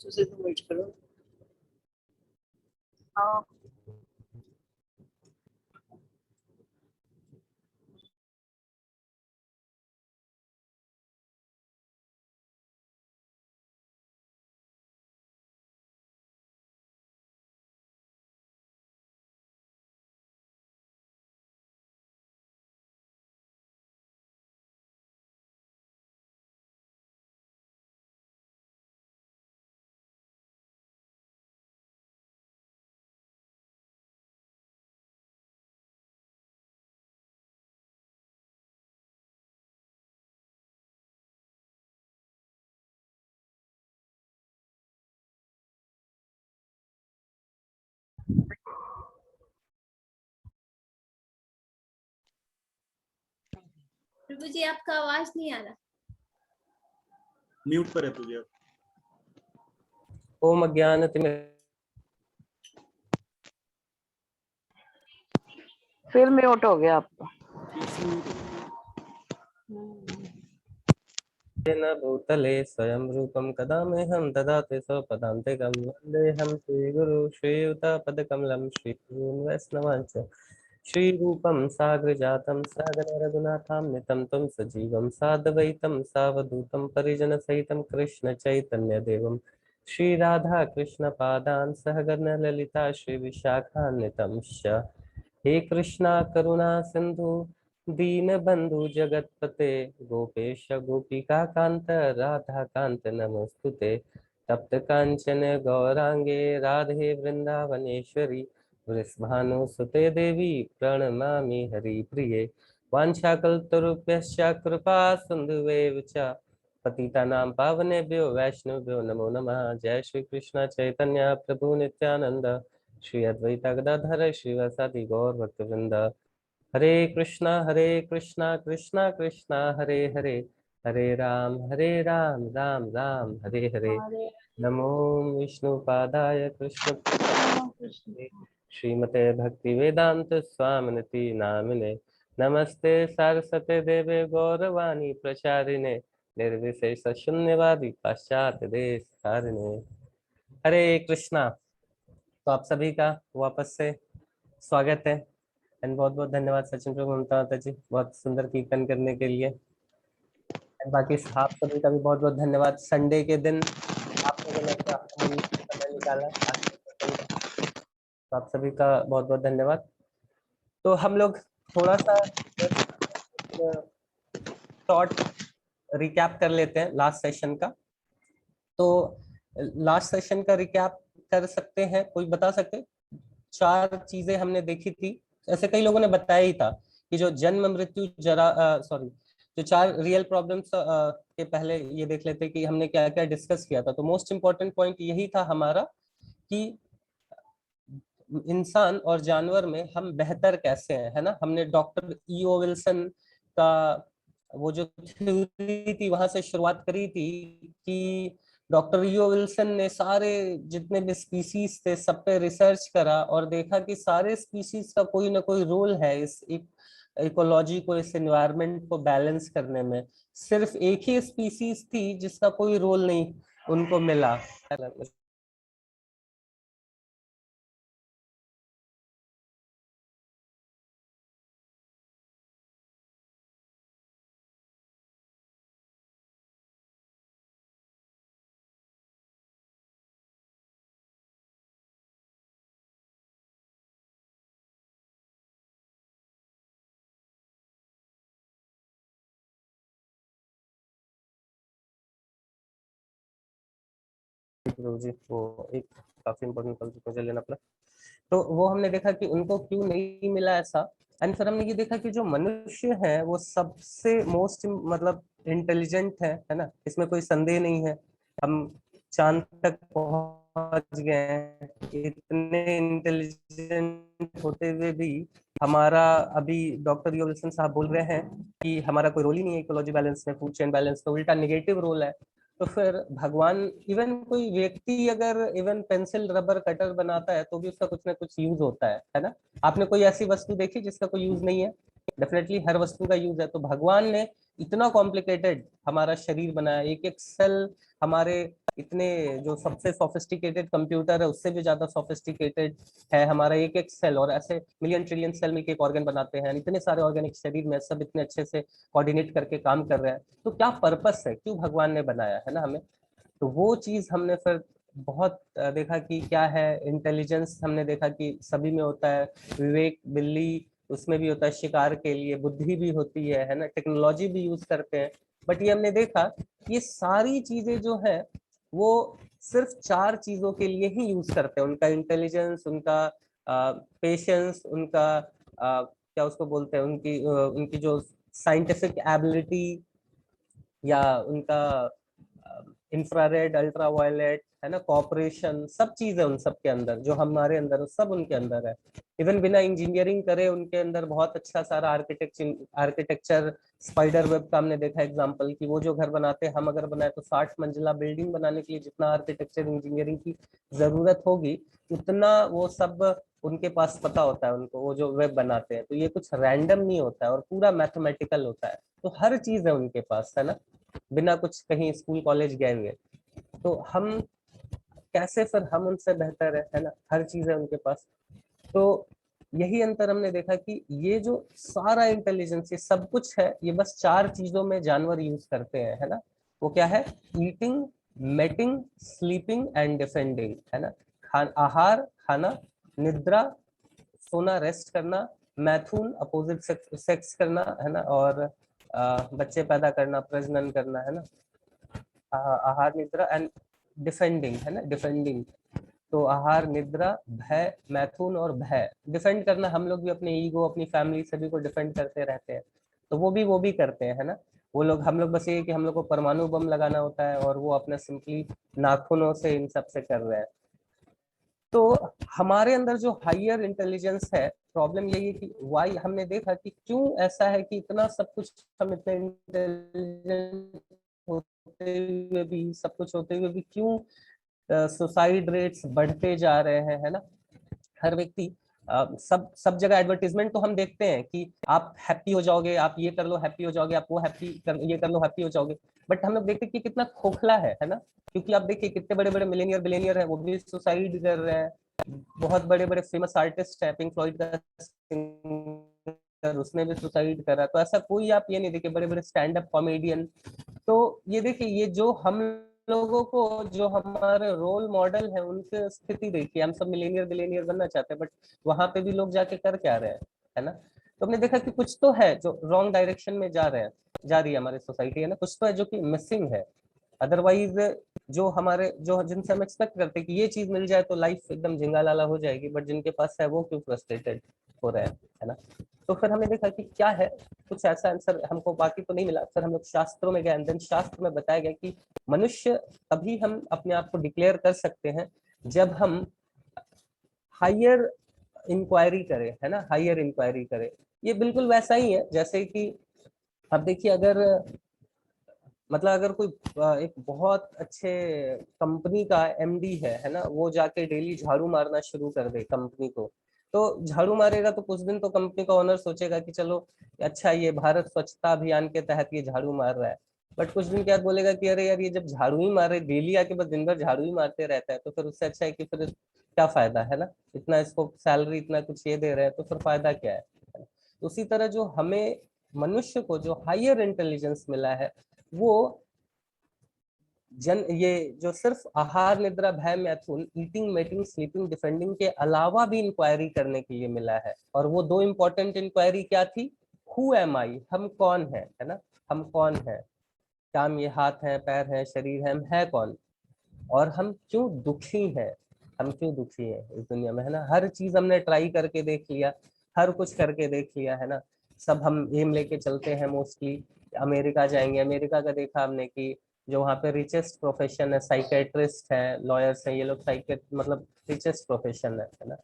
तुझे तो वेट करो। हाँ प्रभु जी आपका आवाज नहीं आ रहा। म्यूट पर है पूजा। ओम अज्ञानतिमिर फिर म्यूट हो गया आपका। न भूतले स्वयं रूपं कदा मह्यं ददाति स्वपदान्तिकं वन्देऽहं श्रीगुरु श्रीयुतापदकमलं श्रीगुरून् वैष्णवांश्च श्रीरूपं साग्रजातं सहगण रघुनाथान्वितं तं सजीवं साद्वैतं सावधूतं परिजनसहितं कृष्ण चैतन्यदेवं श्रीराधा कृष्णपादान् सहगण ललिता श्रीविशाखान्वितं च हे कृष्णा करुणा सिंधु दीनबंधु जगतपते गोपेश गोपिका कांत राधा कांत नमोस्तुते तप्त कांचन गौरांगे राधे वृंदावनेश्वरी वृषभानुसुते देवी प्रणमामि हरिप्रिये वाञ्छाकल्पतरुभ्यश्च कृपा सिन्धुवेव च पतितानां पावनेभ्यो वैष्णवेभ्यो नमो नमः। जय श्री कृष्ण चैतन्य प्रभु नित्यानंद श्री अद्वैत गदाधर श्रीवासादि गौर भक्तवृंद। हरे कृष्णा कृष्णा कृष्णा हरे हरे हरे राम राम राम हरे हरे। नमो विष्णुपादाय कृष्ण श्रीमते भक्ति वेदांत स्वामिनिति नामिने नमस्ते सारस्वते देवे गौरवाणी प्रचारिणे निर्विशेष शून्यवादी पाश्चात्य देश धारिणे। हरे कृष्णा। तो आप सभी का वापस से स्वागत है एंड बहुत बहुत धन्यवाद सचिन प्रभु ममता माता जी, बहुत सुंदर कीर्तन करने के लिए। एंड बाकी आप सभी का भी बहुत बहुत धन्यवाद। संडे के दिन आप लोगों ने अपना अमूल्य समय निकाला आज के सत्संग का, तो आप सभी का बहुत बहुत धन्यवाद। तो हम लोग थोड़ा सा शॉर्ट रिकैप कर लेते हैं लास्ट सेशन का। तो लास्ट सेशन का रिकैप कर सकते हैं, कोई बता सकते? 4 चीजें हमने देखी थी, ऐसे कई लोगों ने बताया ही था कि जो जन्म मृत्यु जरा सॉरी जो 4 रियल प्रॉब्लम्स के पहले ये देख लेते कि हमने क्या क्या डिस्कस किया था। तो मोस्ट इंपॉर्टेंट पॉइंट यही था हमारा कि इंसान और जानवर में हम बेहतर कैसे हैं, है ना। हमने डॉक्टर ईओ विल्सन का वो जो थ्योरी थी वहां से शुरुआत करी थी कि डॉक्टर ईओ विल्सन ने सारे जितने भी स्पीसीज थे सब पे रिसर्च करा और देखा कि सारे स्पीसीज का कोई ना कोई रोल है इस इकोलॉजी को, इस एनवायरनमेंट को बैलेंस करने में। सिर्फ एक ही स्पीसीज थी जिसका कोई रोल नहीं उनको मिला। जी वो एक काफी इंपॉर्टेंट कल मुझे लेना पड़ा। तो वो हमने देखा कि उनको क्यों नहीं मिला ऐसा। एंड फिर हमने ये देखा कि जो मनुष्य है वो सबसे मोस्ट मतलब इंटेलिजेंट है ना, इसमें कोई संदेह नहीं है। हम चांद तक पहुंच गए हैं, इतने इंटेलिजेंट होते हुए भी हमारा अभी डॉक्टर यो विल्सन साहब बोल रहे हैं कि हमारा कोई रोल ही नहीं है इकोलॉजी बैलेंस में, फूड चेन बैलेंस का उल्टा नेगेटिव रोल है। तो फिर भगवान, इवन कोई व्यक्ति अगर इवन पेंसिल रबर कटर बनाता है तो भी उसका कुछ ना कुछ यूज होता है ना। आपने कोई ऐसी वस्तु देखी जिसका कोई यूज नहीं है? डेफिनेटली हर वस्तु का यूज है। तो भगवान ने इतना कॉम्प्लिकेटेड हमारा शरीर बनाया, एक एक सेल हमारे इतने जो सबसे सोफिस्टिकेटेड कंप्यूटर है उससे भी ज्यादा सोफिस्टिकेटेड है हमारा एक एक सेल, और ऐसे मिलियन ट्रिलियन सेल मिलकर एक ऑर्गन बनाते हैं। इतने सारे ऑर्गेनिक शरीर में सब इतने अच्छे से कोऑर्डिनेट करके काम कर रहे हैं। तो क्या पर्पस है, क्यों भगवान ने बनाया है ना हमें। तो वो चीज हमने फिर बहुत देखा कि क्या है। इंटेलिजेंस हमने देखा कि सभी में होता है, विवेक बिल्ली उसमें भी होता है, शिकार के लिए बुद्धि भी होती है ना, टेक्नोलॉजी भी यूज करते हैं। बट ये हमने देखा ये सारी चीजें जो है वो सिर्फ 4 चीजों के लिए ही यूज करते हैं। उनका इंटेलिजेंस, उनका पेशेंस, उनका क्या उसको बोलते हैं, उनकी जो साइंटिफिक एबिलिटी या उनका इंफ्रारेड अल्ट्रावायलेट है ना, कॉपरेशन, सब चीज है उन सब के अंदर। जो हमारे अंदर है सब उनके अंदर है। इवन बिना इंजीनियरिंग करे उनके अंदर बहुत अच्छा सारा आर्किटेक्चर स्पाइडर वेब का हमने देखा एग्जांपल कि वो जो घर बनाते हैं, हम अगर बनाए तो 60 मंजिला बिल्डिंग बनाने के लिए जितना आर्किटेक्चर इंजीनियरिंग की जरूरत होगी उतना वो सब उनके पास पता होता है उनको, वो जो वेब बनाते हैं। तो ये कुछ रैंडम नहीं होता है और पूरा मैथमेटिकल होता है। तो हर चीज है उनके पास, है ना, बिना कुछ कहीं स्कूल कॉलेज गए हुए। तो हम कैसे, फिर हम उनसे बेहतर है ना, हर चीज है उनके पास। तो यही अंतर हमने देखा कि ये जो सारा इंटेलिजेंस ये सब कुछ है ये बस 4 चीजों में जानवर यूज करते हैं, है ना। वो क्या है? Eating, mating, sleeping and defending, है ना। आहार खाना, निद्रा सोना रेस्ट करना, मैथुन अपोजिट सेक्स करना, है ना, और बच्चे पैदा करना, प्रजनन करना, है ना। आहार निद्रा एंड डिफेंडिंग, है ना, डिफेंडिंग। तो आहार निद्रा भय मैथुन और भय, डिफेंड करना। हम लोग भी अपने ईगो अपनी फैमिली सभी को डिफेंड करते रहते हैं, तो वो भी करते हैं, है ना। वो लोग, हम लोग बस ये कि हम लोग को परमाणु बम लगाना होता है और वो अपना सिंपली नाखूनों से इन सब से कर रहे हैं। तो हमारे अंदर जो हायर इंटेलिजेंस है, प्रॉब्लम यही है कि वाई हमने देखा कि क्यों ऐसा है कि इतना सब कुछ हम इतने इंटेलिजेंट होते हुए भी, सब कुछ होते हुए भी क्यों सुसाइड रेट्स बढ़ते जा रहे हैं, है ना। हर व्यक्ति सब जगह एडवर्टीजमेंट तो हम देखते हैं कि आप हैप्पी हो जाओगे, आप ये कर लो हैप्पी हो जाओगे, आप वो ये कर लो हैप्पी हो जाओगे, बट हम लोग देखते हैं कि कितना खोखला है ना। क्योंकि आप देखिए कितने बड़े बड़े बिलियनियर हैं, वो भी सुसाइड कर रहे हैं। बहुत बड़े बड़े फेमस आर्टिस्ट है, पिंक फ्लॉयड का सिंगर, उसने भी सुसाइड करा। तो ऐसा कोई आप ये नहीं देखिए, बड़े बड़े स्टैंड अप कॉमेडियन। तो ये देखिए, ये जो हम लोगों को, जो हमारे रोल मॉडल है, उनकी स्थिति देखिए, हम सब मिलेनियर बिलियनियर बनना चाहते हैं, बट वहां पे भी लोग जाके कर क्या रहे हैं, है ना। तो हमने देखा कि कुछ तो है जो रॉन्ग डायरेक्शन में जा रही है हमारी सोसाइटी, है ना, कुछ तो है जो कि मिसिंग है। अदरवाइज जो हमारे, जो जिनसे हम एक्सपेक्ट करते हैं कि ये चीज मिल जाए तो लाइफ एकदम झिंगालाला हो जाएगी, बट जिनके पास है वो क्यों फ्रस्ट्रेटेड हो रहे हैं, है ना। तो फिर हमने देखा कि क्या है, कुछ ऐसा आंसर हमको बाकी तो नहीं मिला। फिर हम लोग शास्त्रों में गए, देन शास्त्र में बताया गया कि मनुष्य तभी हम अपने आप को डिक्लेयर कर सकते हैं जब हम हायर इंक्वायरी करें, है ना, हायर इंक्वायरी करें। ये बिल्कुल वैसा ही है जैसे कि अब देखिए, अगर मतलब अगर कोई एक बहुत अच्छे कंपनी का एमडी है ना, वो जाके डेली झाड़ू मारना शुरू कर दे कंपनी को, तो झाड़ू मारेगा तो कुछ दिन तो कंपनी का ओनर सोचेगा कि चलो अच्छा, ये भारत स्वच्छता अभियान के तहत ये झाड़ू मार रहा है। बट कुछ दिन के बाद बोलेगा कि अरे यार, ये जब झाड़ू ही मार रहे, डेली आके बस दिन भर झाड़ू ही मारते रहता है, तो फिर उससे अच्छा है कि फिर क्या फायदा, है ना। इतना इसको सैलरी, इतना कुछ ये दे रहे हैं, तो फिर फायदा क्या है। उसी तरह जो हमें मनुष्य को जो हायर इंटेलिजेंस मिला है, वो ये जो सिर्फ आहार निद्रा भय मैथुन, ईटिंग मेटिंग स्लीपिंग डिफेंडिंग के अलावा भी इंक्वायरी करने के लिए मिला है। और वो दो इंपॉर्टेंट इंक्वायरी क्या थी? हु एम आई, हम कौन है ना, हम कौन है, क्या हम ये हाथ हैं, पैर हैं, शरीर है, हम है कौन, और हम क्यों दुखी हैं, हम क्यों दुखी हैं इस दुनिया में, है ना। हर चीज हमने ट्राई करके देख लिया, हर कुछ करके देख लिया, है ना। सब हम एम लेके चलते हैं मोस्टली, अमेरिका जाएंगे, अमेरिका का देखा हमने कि जो वहाँ पे रिचेस्ट प्रोफेशन है, साइकेट्रिस्ट है, लॉयर्स हैं, ये लोग साइकेट मतलब रिचेस्ट प्रोफेशन है ना।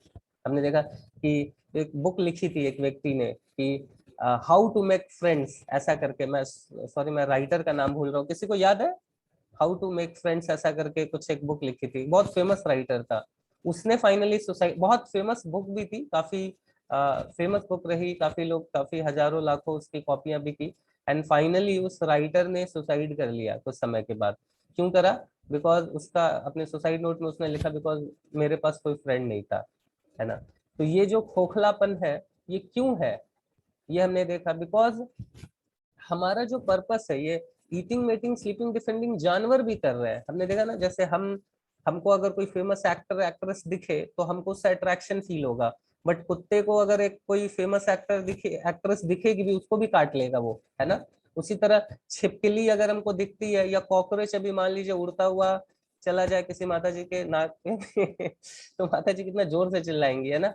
हमने देखा कि एक बुक लिखी थी एक व्यक्ति ने कि हाउ टू मेक फ्रेंड्स, ऐसा करके, मैं सॉरी मैं राइटर का नाम भूल रहा हूँ, किसी को याद है? हाउ टू मेक फ्रेंड्स ऐसा करके कुछ एक बुक लिखी थी, बहुत फेमस राइटर था। उसने फाइनली सुसाइड, बहुत फेमस बुक भी थी, काफी फेमस बुक रही, काफी लोग, काफी हजारों लाखों उसकी कॉपियां भी की। एंड फाइनली उस राइटर ने सुसाइड कर लिया कुछ समय के बाद। क्यों करा? बिकॉज उसका अपने सुसाइड नोट में उसने लिखा, बिकॉज मेरे पास कोई फ्रेंड नहीं था, है ना। तो ये जो खोखलापन है, ये क्यों है, ये हमने देखा बिकॉज हमारा जो पर्पस है, ये ईटिंग मेटिंग स्लीपिंग डिफेंडिंग जानवर भी कर रहे हैं। हमने देखा ना, जैसे हमको अगर कोई फेमस एक्टर एक्ट्रेस दिखे तो हमको उससे अट्रैक्शन फील होगा, बट कुत्ते को अगर एक कोई फेमस एक्टर दिखे, एक्ट्रेस दिखेगी भी, उसको भी काट लेगा वो, है ना। उसी तरह छिपकली अगर हमको दिखती है, या कॉकरोच अभी मान लीजिए उड़ता हुआ चला जाए किसी माता जी के नाक पे तो माता जी कितना जोर से चिल्लाएंगी, है ना,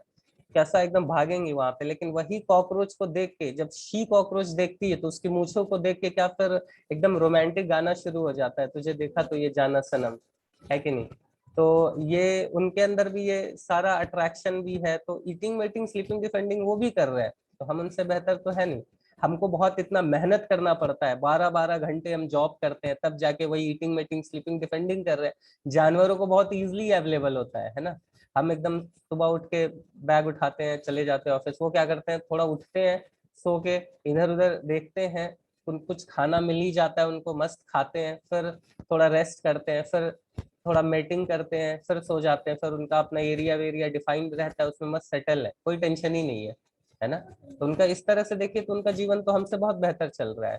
कैसा एकदम भागेंगी वहां पे। लेकिन वही कॉकरोच को देख के, जब शी कॉकरोच देखती है, तो उसकी मूछों को देख के क्या फिर एकदम रोमांटिक गाना शुरू हो जाता है, तुझे देखा तो ये जाना सनम, है कि नहीं। तो ये उनके अंदर भी ये सारा अट्रैक्शन भी है। तो ईटिंग वेटिंग स्लीपिंग डिफेंडिंग वो भी कर रहे हैं, तो हम उनसे बेहतर तो है नहीं। हमको बहुत इतना मेहनत करना पड़ता है, 12-12 घंटे हम जॉब करते हैं, तब जाके वही ईटिंग मेटिंग स्लीपिंग डिफेंडिंग कर रहे हैं। जानवरों को बहुत इजीली अवेलेबल होता है ना। हम एकदम सुबह उठ के बैग उठाते हैं, चले जाते हैं ऑफिस, वो क्या करते हैं, थोड़ा उठते हैं, सो के इधर उधर देखते हैं, कुछ खाना मिल ही जाता है उनको, मस्त खाते हैं, फिर थोड़ा रेस्ट करते हैं, फिर थोड़ा मीटिंग करते हैं, फिर सो जाते हैं। फिर उनका अपना एरिया वेरिया डिफाइंड रहता है, उसमें मस्त सेटल है, कोई टेंशन ही नहीं है ना। तो उनका इस तरह से देखिए तो उनका जीवन तो हमसे बहुत बेहतर चल रहा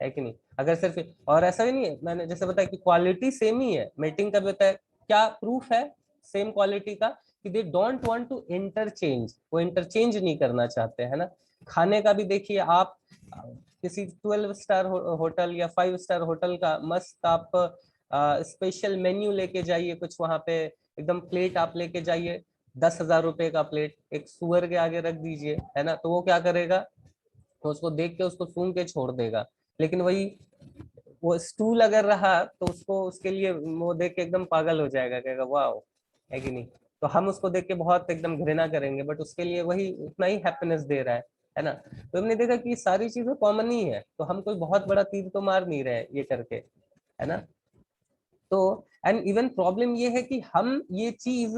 है कि नहीं। अगर सिर्फ, और ऐसा भी नहीं है, मैंने जैसे बताया कि क्वालिटी सेम ही है, मीटिंग का भी होता है, क्या प्रूफ है सेम क्वालिटी का? कि they don't want to interchange, वो इंटरचेंज नहीं करना चाहते, है ना। खाने का भी देखिए, आप किसी 12 स्टार होटल या 5 स्टार होटल का मस्त आप स्पेशल मेन्यू लेके जाइए, कुछ वहां पे एकदम प्लेट आप लेके जाइए, 10,000 रुपए का प्लेट एक सुअर के आगे रख दीजिए, है ना, तो वो क्या करेगा, तो उसको देख के उसको सूंघ के छोड़ देगा। लेकिन वही वो स्टूल अगर रहा तो उसको, उसके लिए वो देख के एकदम पागल हो जाएगा, कहेगा वाह, है कि नहीं। तो हम उसको देख के बहुत एकदम घृणा करेंगे, बट उसके लिए वही उतना ही हैप्पीनेस दे रहा है ना। तो हमने देखा कि सारी चीजें कॉमन ही है, तो हम कोई बहुत बड़ा तीर तो मार नहीं रहे ये करके, है ना। तो एंड इवन प्रॉब्लम ये है कि हम ये चीज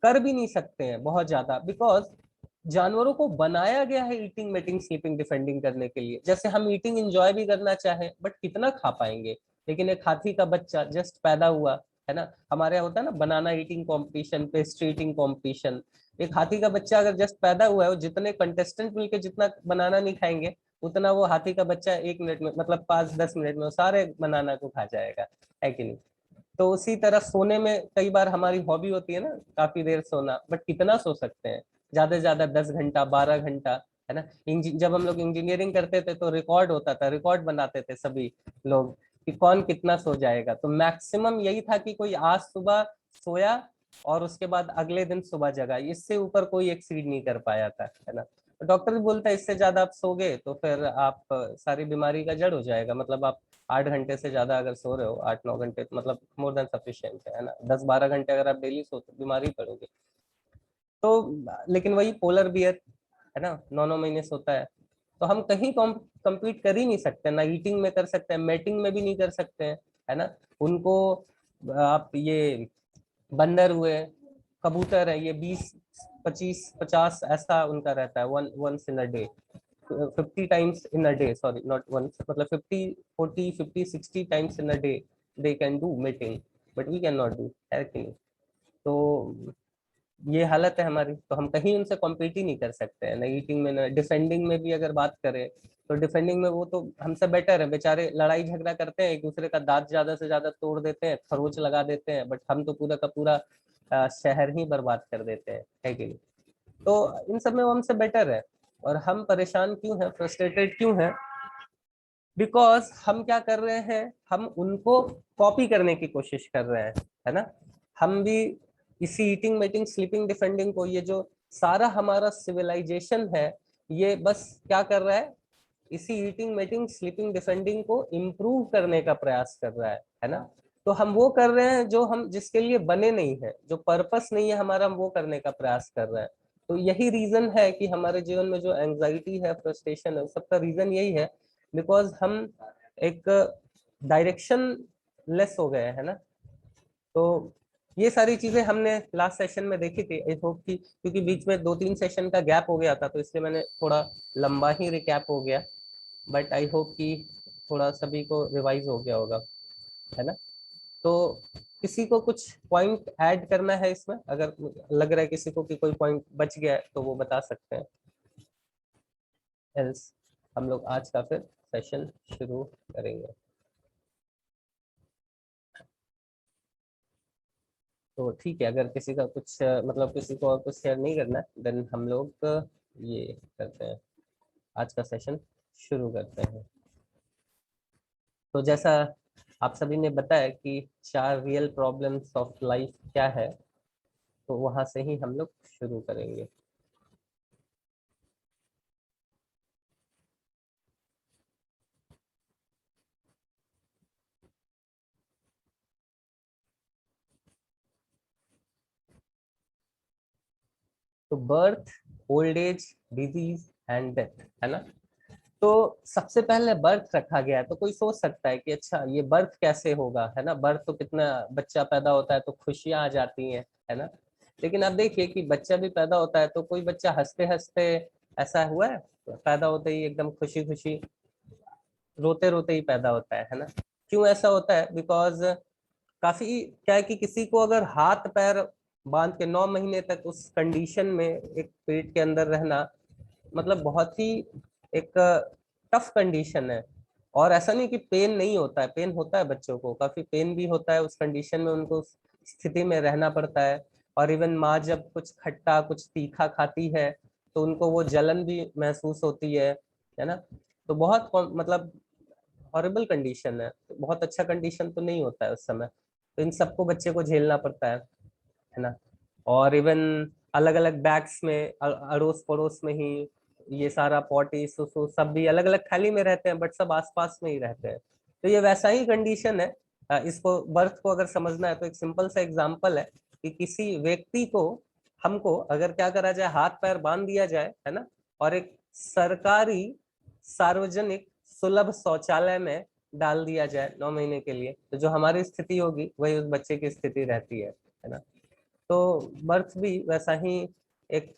कर भी नहीं सकते हैं बहुत ज्यादा, बिकॉज जानवरों को बनाया गया है ईटिंग मेटिंग स्लीपिंग डिफेंडिंग करने के लिए। जैसे हम ईटिंग एंजॉय भी करना चाहें बट कितना खा पाएंगे, लेकिन एक हाथी का बच्चा जस्ट पैदा हुआ है ना, हमारे यहाँ होता है ना banana eating competition, pastry eating competition, एक हाथी का बच्चा अगर जस्ट पैदा हुआ है, वो जितने कंटेस्टेंट मिलके जितना बनाना नहीं खाएंगे उतना वो हाथी का बच्चा 1 मिनट में मतलब 5-10 मिनट में वो सारे बनाना को खा जाएगा, है कि नहीं। तो उसी तरह सोने में कई बार हमारी हॉबी होती है ना काफी देर सोना, बट कितना सो सकते हैं, ज्यादा से ज्यादा 10 घंटा 12 घंटा, है ना। जब हम लोग इंजीनियरिंग करते थे तो रिकॉर्ड होता था, रिकॉर्ड बनाते थे सभी लोग कि कौन कितना सो जाएगा, तो मैक्सिमम यही था कि कोई आज सुबह सोया और उसके बाद अगले दिन सुबह जगा, इससे ऊपर कोई एक्सीड नहीं कर पाया था, है ना। डॉक्टर भी बोलता है इससे ज्यादा आप सोगे तो फिर आप सारी बीमारी का जड़ हो जाएगा, मतलब आप 8 घंटे से ज्यादा अगर सो रहे हो, 8-9 घंटे मतलब मोर देन सफिशिएंट है ना। 10-12 घंटे अगर आप डेली सोते बीमारी पड़ोगे। तो लेकिन वही पोलर बियर है ना 9-9 महीने सोता है, तो हम कहीं कम्पीट कर ही नहीं सकते, ना ईटिंग में कर सकते हैं, मेटिंग में भी नहीं कर सकते हैं, है ना। उनको आप ये बंदर हुए, कबूतर है, ये 20-25-50 ऐसा उनका रहता है, once in a day, 50 times in a day, sorry not once, मतलब 50-40-50-60 times in a day they can do meeting, but we can not do, है कि नहीं। तो ये हालत है हमारी, तो हम कहीं उनसे कॉम्पीट ही नहीं कर सकते हैं, ना ईटिंग में ना डिफेंडिंग में भी। अगर बात करें तो डिफेंडिंग में वो तो हमसे बेटर है, बेचारे लड़ाई झगड़ा करते हैं, एक दूसरे का दांत ज्यादा से ज्यादा तोड़ देते हैं, खरोच लगा देते हैं, बट हम तो पूरा का पूरा शहर ही बर्बाद कर देते हैं, है कि नहीं। तो इन सब में वो हमसे बेटर है, और हम परेशान क्यों हैं, फ्रस्ट्रेटेड क्यों हैं, बिकॉज हम क्या कर रहे हैं, हम उनको कॉपी करने की कोशिश कर रहे हैं, है ना। हम भी इसी ईटिंग मीटिंग स्लीपिंग डिफेंडिंग को, ये जो सारा हमारा सिविलाइजेशन है, ये बस क्या कर रहा है, इसी ईटिंग मीटिंग स्लीपिंग डिफेंडिंग को इम्प्रूव करने का प्रयास कर रहा है ना। तो हम वो कर रहे हैं जो हम जिसके लिए बने नहीं है, जो पर्पस नहीं है हमारा, हम वो करने का प्रयास कर रहे हैं। तो यही रीजन है कि हमारे जीवन में जो एंजाइटी है, फ्रस्ट्रेशन है, सबका रीजन यही है, बिकॉज हम एक डायरेक्शन लेस हो गए, है ना। तो ये सारी चीजें हमने लास्ट सेशन में देखी थी। आई होप कि क्योंकि बीच में 2-3 सेशन का गैप हो गया था, तो इसलिए मैंने थोड़ा लंबा ही रिकैप हो गया, बट आई होप कि थोड़ा सभी को रिवाइज हो गया होगा, है ना। तो किसी को कुछ पॉइंट ऐड करना है इसमें, अगर लग रहा है किसी को कि कोई पॉइंट बच गया है तो वो बता सकते हैं, एल्स हम लोग आज का फिर सेशन शुरू करेंगे। तो ठीक है, अगर किसी का कुछ मतलब किसी को और कुछ शेयर नहीं करना है, देन हम लोग ये करते हैं, आज का सेशन शुरू करते हैं। तो जैसा आप सभी ने बताया कि 4 रियल प्रॉब्लम्स ऑफ लाइफ क्या है, तो वहां से ही हम लोग शुरू करेंगे। तो birth, old age, disease and death, है ना। तो सबसे पहले बर्थ रखा गया है, तो कोई सोच सकता है कि अच्छा ये बर्थ कैसे होगा, है ना। बर्थ तो कितना बच्चा पैदा होता है तो खुशियां आ जाती हैं, है ना। लेकिन आप देखिए कि बच्चा भी पैदा होता है तो कोई बच्चा हंसते हंसते ऐसा हुआ है, पैदा होते ही एकदम खुशी खुशी, रोते रोते ही पैदा होता है ना। क्यों ऐसा होता है, बिकॉज काफी क्या है कि किसी को अगर हाथ पैर बांध के 9 महीने तक उस कंडीशन में एक पेट के अंदर रहना, मतलब बहुत ही एक टफ कंडीशन है। और ऐसा नहीं कि पेन नहीं होता है, पेन होता है, बच्चों को काफी पेन भी होता है, उस कंडीशन में उनको उस स्थिति में रहना पड़ता है। और इवन माँ जब कुछ खट्टा कुछ तीखा खाती है तो उनको वो जलन भी महसूस होती है ना। तो बहुत मतलब हॉरिबल कंडीशन है, तो बहुत अच्छा कंडीशन तो नहीं होता है उस समय, तो इन सबको बच्चे को झेलना पड़ता है ना। और इवन अलग अलग बैग्स में अड़ोस पड़ोस में ही ये सारा पॉटी सुसु सब भी अलग अलग थाली में रहते हैं, बट सब आसपास में ही रहते हैं। तो ये वैसा ही कंडीशन है। इसको बर्थ को अगर समझना है तो एक सिंपल सा एग्जांपल है कि किसी व्यक्ति को, हमको अगर क्या करा जाए, हाथ पैर बांध दिया जाए, है ना, और एक सरकारी सार्वजनिक सुलभ शौचालय में डाल दिया जाए 9 महीने के लिए, तो जो हमारी स्थिति होगी वही उस बच्चे की स्थिति रहती है ना। तो बर्थ भी वैसा ही एक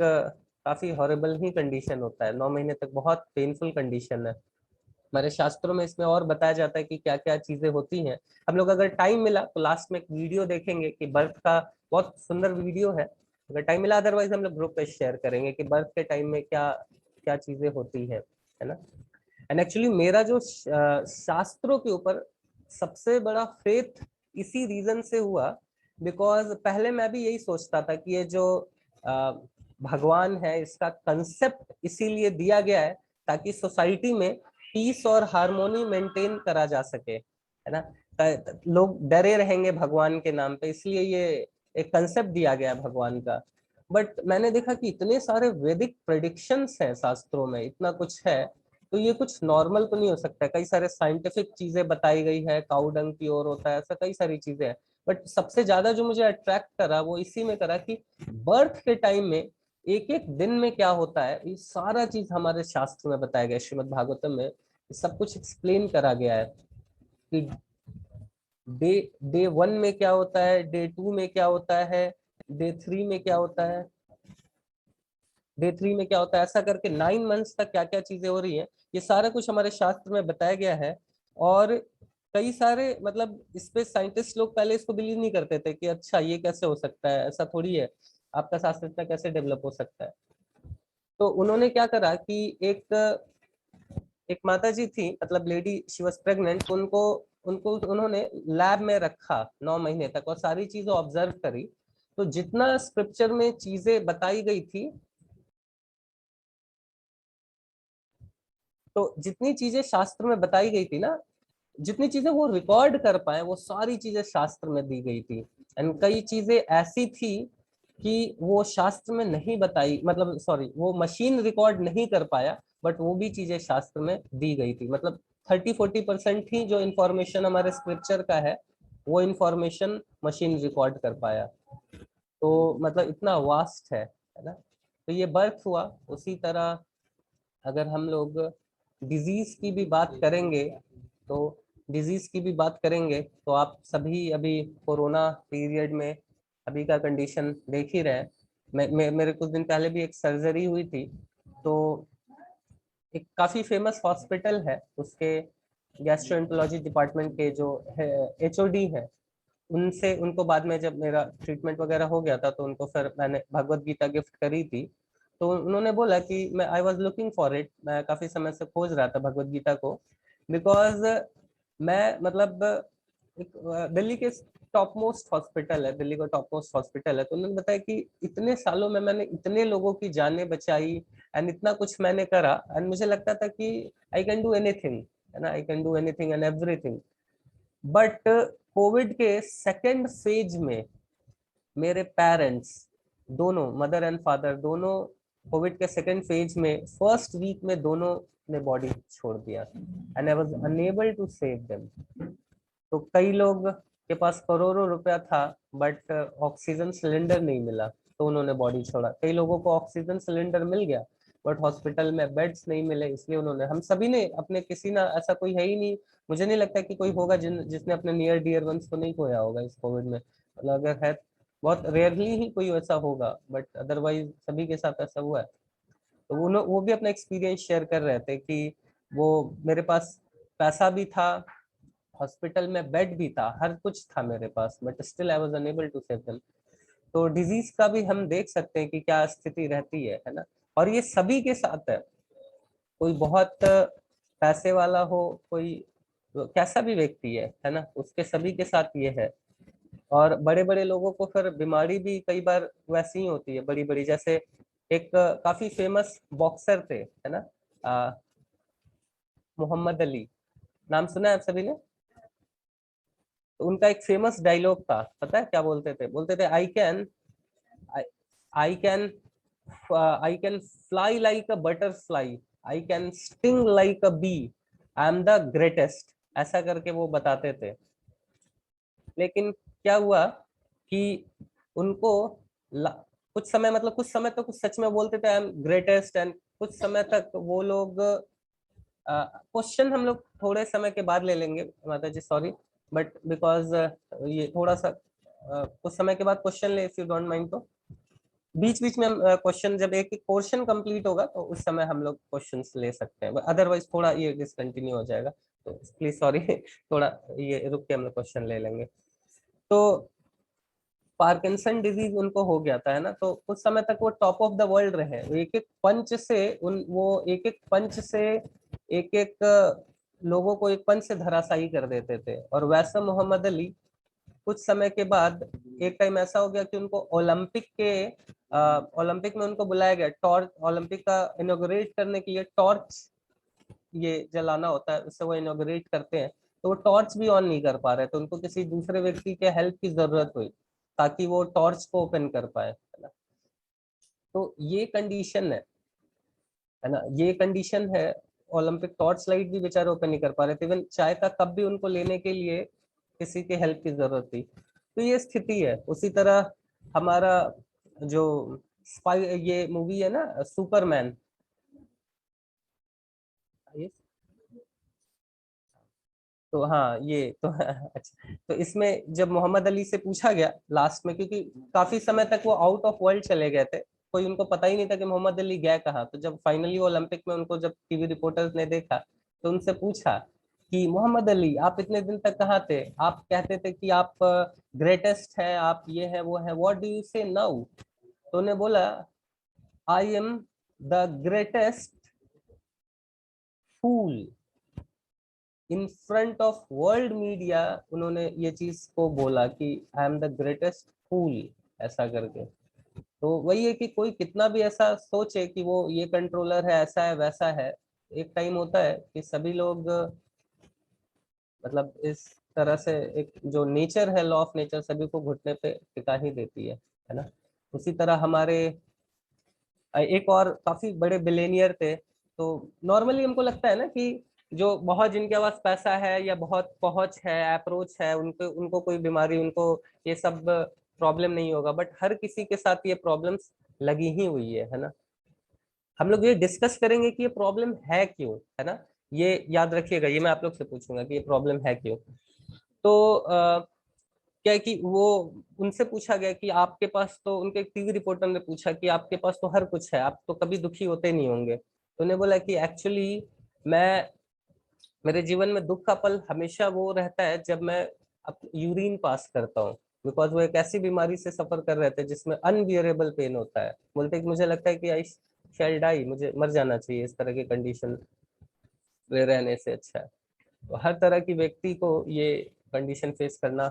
काफी हॉरिबल ही कंडीशन होता है, 9 महीने तक बहुत पेनफुल कंडीशन है। हमारे शास्त्रों में इसमें और बताया जाता है कि क्या क्या चीजें होती हैं। हम लोग अगर टाइम मिला तो लास्ट में एक वीडियो देखेंगे कि बर्थ का, बहुत सुंदर वीडियो है, अगर टाइम मिला, अदरवाइज हम लोग ग्रुप पे शेयर करेंगे कि बर्थ के टाइम में क्या क्या चीजें होती है ना। एंड एक्चुअली मेरा जो शास्त्रों के ऊपर सबसे बड़ा फेथ इसी रीजन से हुआ, बिकॉज पहले मैं भी यही सोचता था कि ये जो भगवान है इसका कंसेप्ट इसीलिए दिया गया है ताकि सोसाइटी में पीस और हार्मोनी मेंटेन करा जा सके, है ना। लोग डरे रहेंगे भगवान के नाम पे, इसलिए ये एक कंसेप्ट दिया गया है भगवान का। बट मैंने देखा कि इतने सारे वैदिक प्रेडिक्शंस हैं शास्त्रों में, इतना कुछ है, तो ये कुछ नॉर्मल तो नहीं हो सकता। कई सारे साइंटिफिक चीजें बताई गई है, काऊ डंग प्योर होता है, ऐसा कई सारी चीजें हैं। बट सबसे ज्यादा जो मुझे अट्रैक्ट करा वो इसी में करा कि बर्थ के टाइम में एक एक दिन में क्या होता है, ये सारा चीज हमारे शास्त्र में बताया गया, श्रीमद् भागवतम में सब कुछ एक्सप्लेन करा गया है कि डे डे 1 में क्या होता है, डे 2 में क्या होता है, डे 3 में क्या होता है, डे 3 में क्या होता है, ऐसा करके 9 मंथ्स तक क्या क्या चीजें हो रही है, ये सारा कुछ हमारे शास्त्र में बताया गया है। और कई सारे मतलब इस पे साइंटिस्ट लोग पहले इसको बिलीव नहीं करते थे कि अच्छा ये कैसे हो सकता है, ऐसा थोड़ी है, आपका शास्त्र इतना कैसे डेवलप हो सकता है। तो उन्होंने क्या करा कि एक माता जी थी, मतलब लेडी, शी वाज प्रेग्नेंट, उनको उनको उन्होंने लैब में रखा 9 महीने तक और सारी चीजें ऑब्जर्व करी। तो जितना स्क्रिप्चर में चीजें बताई गई थी, तो जितनी चीजें शास्त्र में बताई गई थी ना, जितनी चीजें वो रिकॉर्ड कर पाए, वो सारी चीजें शास्त्र में दी गई थी। एंड कई चीजें ऐसी थी कि वो शास्त्र में नहीं बताई, मतलब सॉरी, वो मशीन रिकॉर्ड नहीं कर पाया, बट वो भी चीजें शास्त्र में दी गई थी। मतलब 30-40% ही जो इन्फॉर्मेशन हमारे स्क्रिप्चर का है वो इन्फॉर्मेशन मशीन रिकॉर्ड कर पाया। तो मतलब इतना वास्ट है ना। तो ये बर्थ हुआ। उसी तरह अगर हम लोग डिजीज की भी बात करेंगे, तो डिजीज की भी बात करेंगे तो आप सभी अभी कोरोना पीरियड में अभी का कंडीशन देख ही रहे हैं। मेरे कुछ दिन पहले भी एक सर्जरी हुई थी, तो एक काफी फेमस हॉस्पिटल है, उसके गैस्ट्रोएंटरोलॉजी डिपार्टमेंट के जो है एचओडी है, उनसे उनको बाद में जब मेरा ट्रीटमेंट वगैरह हो गया था तो उनको फिर मैंने भगवत गीता गिफ्ट करी थी। तो उन्होंने बोला कि मैं I was looking for it, मैं काफी समय से खोज रहा था भगवत गीता को, बिकॉज मैं मतलब दिल्ली के टॉप मोस्ट हॉस्पिटल है, दिल्ली का टॉप मोस्ट हॉस्पिटल है, तो उन्होंने बताया कि इतने सालों में मैंने इतने लोगों की जानें बचाई एंड इतना कुछ मैंने करा, एंड मुझे लगता था कि आई कैन डू एनीथिंग, है ना, I can do anything and everything. But COVID के सेकेंड फेज में मेरे पेरेंट्स दोनों, मदर एंड फादर दोनों, कोविड के सेकेंड फेज में फर्स्ट वीक में दोनों ने बॉडी छोड़ दिया and I was unable to save them. तो कई लोग के पास करोड़ों रुपया था बट ऑक्सीजन सिलेंडर नहीं मिला तो उन्होंने बॉडी छोड़ा। कई लोगों को ऑक्सीजन सिलेंडर मिल गया बट हॉस्पिटल में बेड्स नहीं मिले, इसलिए उन्होंने, हम सभी ने अपने, किसी ना, ऐसा कोई है ही नहीं, मुझे नहीं लगता कि कोई होगा जिसने अपने नियर डियर वंस को नहीं खोया होगा इस कोविड में। मतलब अगर है, बहुत रेयरली ही कोई ऐसा होगा, बट अदरवाइज सभी के साथ ऐसा हुआ है। तो वो भी अपना एक्सपीरियंस शेयर कर रहे थे कि वो, मेरे पास पैसा भी था, हॉस्पिटल में बेड भी था, हर कुछ था मेरे पास, but still I was unable to save them. तो डिजीज का भी हम देख सकते हैं कि क्या स्थिति रहती है ना। और ये सभी के साथ है, कोई बहुत पैसे वाला हो, कोई कैसा भी व्यक्ति है ना, उसके सभी के साथ ये है। और बड़े बड़े लोगों को फिर बीमारी भी कई बार वैसी ही होती है, बड़ी बड़ी, जैसे एक काफी फेमस बॉक्सर थे, है ना, मोहम्मद अली, नाम सुना है आप सभी ने। तो उनका एक फेमस डायलॉग था, पता है क्या बोलते थे? बोलते थे, I can I can fly like a butterfly, I can sting like a bee, I am the greatest, ऐसा करके वो बताते थे। लेकिन क्या हुआ कि उनको कुछ समय, मतलब कुछ समय तो कुछ सच में बोलते थे आई एम ग्रेटेस्ट, एंड कुछ समय तक वो लोग, क्वेश्चन हम लोग थोड़े समय के बाद ले लेंगे माता जी, सॉरी, बट बिकॉज ये थोड़ा सा कुछ समय के बाद क्वेश्चन ले, इफ यू डोंट माइंड। तो बीच बीच में हम क्वेश्चन, जब एक एक पोर्शन कंप्लीट होगा तो उस समय हम लोग क्वेश्चंस ले सकते हैं, अदरवाइज थोड़ा ये डिसकंटिन्यू हो जाएगा, तो प्लीज सॉरी थोड़ा ये रुक के हम लोग क्वेश्चन ले लेंगे। तो पार्किंसन डिजीज उनको हो गया था, है ना, तो उस समय तक वो टॉप ऑफ द वर्ल्ड रहे, एक एक पंच से एक एक लोगों को एक पंच से धराशायी कर देते थे। और वैसे मोहम्मद अली कुछ समय के बाद एक टाइम ऐसा हो गया कि उनको ओलंपिक में उनको बुलाया गया, टॉर्च, ओलंपिक का इनॉग्रेट करने के लिए टॉर्च ये जलाना होता है, उससे वो इनॉग्रेट करते हैं, तो वो टॉर्च भी ऑन नहीं कर पा रहे, तो उनको किसी दूसरे व्यक्ति के हेल्प की जरूरत हुई ताकि वो टॉर्च को ओपन कर पाए, है ना। तो ये कंडीशन है ना, ये कंडीशन है। ओलंपिक टॉर्च लाइट भी बेचारे ओपन नहीं कर पा रहे थे, इवन चाय का कप भी उनको लेने के लिए किसी के हेल्प की जरूरत थी। तो ये स्थिति है। उसी तरह हमारा जो स्पाई, ये मूवी है ना सुपरमैन, तो हाँ ये तो अच्छा, तो इसमें जब मोहम्मद अली से पूछा गया लास्ट में, क्योंकि काफी समय तक वो आउट ऑफ वर्ल्ड चले गए थे, कोई उनको पता ही नहीं था कि मोहम्मद अली गए कहाँ, तो जब फाइनली ओलंपिक में उनको जब टीवी रिपोर्टर्स ने देखा तो उनसे पूछा कि मोहम्मद अली आप इतने दिन तक कहाँ थे, आप कहते थे कि आप ग्रेटेस्ट है, आप ये है वो है, what do you say now. तो उन्हें बोला I am the greatest fool in front of world media. उन्होंने ये चीज को बोला कि I am the greatest fool, ऐसा करके। तो वही है कि कोई कितना भी ऐसा सोचे कि वो ये कंट्रोलर है, ऐसा है वैसा है, एक टाइम होता है कि सभी लोग मतलब इस तरह से, एक जो नेचर है, लॉ ऑफ नेचर सभी को घुटने पे टिका ही देती है ना। उसी तरह हमारे एक और काफी बड़े बिलेनियर थे, तो नॉर्मली हमको लगता है ना कि जो बहुत, जिनके पास पैसा है या बहुत पहुंच है, अप्रोच है, उनको कोई बीमारी, उनको ये सब प्रॉब्लम नहीं होगा, बट हर किसी के साथ ये प्रॉब्लम्स लगी ही हुई है ना। हम लोग ये डिस्कस करेंगे कि ये प्रॉब्लम है क्यों, है ना, ये याद रखिएगा, ये मैं आप लोग से पूछूंगा कि ये प्रॉब्लम है क्यों। तो क्या है कि वो उनसे पूछा गया कि आपके पास तो, उनके टीवी रिपोर्टर ने पूछा कि आपके पास तो हर कुछ है, आप तो कभी दुखी होते नहीं होंगे। तो उन्हें बोला कि एक्चुअली मैं, मेरे जीवन में दुख का पल हमेशा वो रहता है जब मैं यूरिन पास करता हूँ, बिकॉज वो एक ऐसी बीमारी से सफर कर रहे थे जिसमें अनबियरेबल पेन होता है। बोलते कि मुझे लगता है कि आई शैल डाई, मुझे मर जाना चाहिए इस तरह की कंडीशन में रहने से अच्छा है। तो हर तरह की व्यक्ति को ये कंडीशन फेस करना